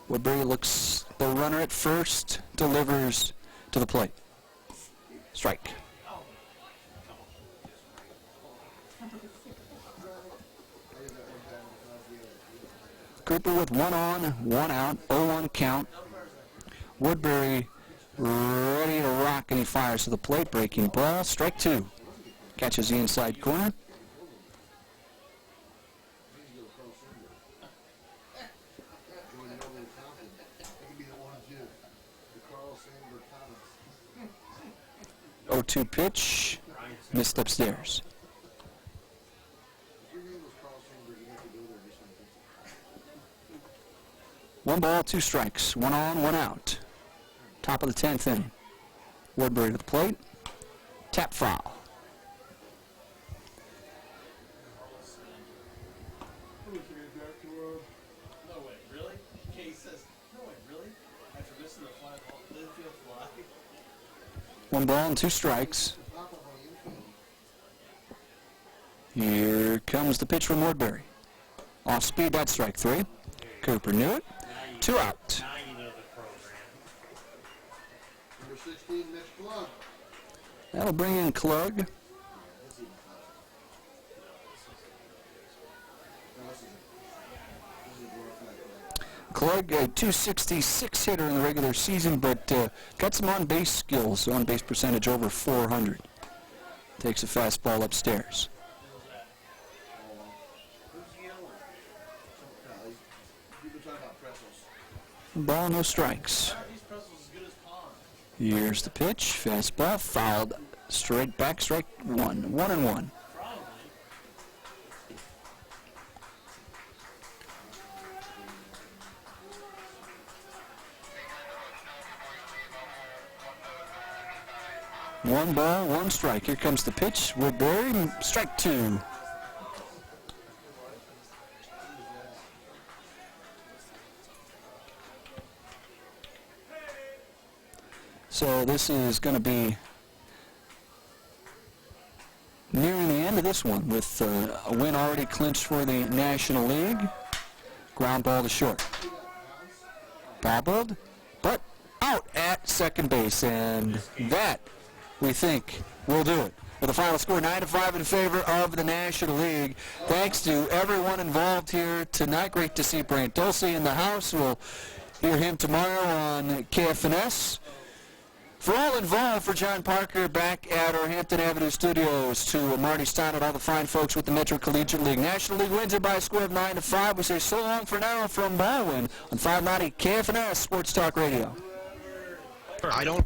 Woodbury looks the runner at first, delivers to the plate. Strike. Cooper with 1 on, 1 out, 0-1 count. Woodbury ready to rock, and he fires to the plate. Breaking ball, strike 2. Catches the inside corner. Join Noble Compton. That could be the one too. The Carl Sandburg College. 0-2 pitch, missed upstairs. If your name was Carl Sandburg, you have to go there just like this. 1 ball, 2 strikes. 1 on, 1 out. Top of the 10th inning. Woodbury to the plate. Tap foul. No way, really? Kay says, no way, really? After missing the fly ball, Linfield fly? 1 ball and 2 strikes. Here comes the pitch from Woodbury. Off speed, that's strike 3. Cooper knew it. 2 out. Now you know the program. Number 16, Mitch Klug. That'll bring in Klug. Klug, a 266 hitter in the regular season, but got some on-base skills, on-base percentage over 400. Takes a fastball upstairs. People talking about pretzels. Ball, no strikes. These pretzels as good as pond. Here's the pitch. Fastball fouled straight back. Strike 1. 1-1. One ball, 1 strike. Here comes the pitch. Woodbury, strike 2. So this is going to be nearing the end of this one with a win already clinched for the National League. Ground ball to short. Bobbled, but out at second base, and that, we think, will do it. With the final score 9-5 in favor of the National League. Thanks to everyone involved here tonight. Great to see Brant Dulce in the house. We'll hear him tomorrow on KFNS. For all involved, for John Parker back at our Hampton Avenue studios, to Marty Stein and all the fine folks with the Metro Collegiate League. National League wins it by a score of 9-5. We say so long for now from Bowen on 590 KFNS Sports Talk Radio. I don't...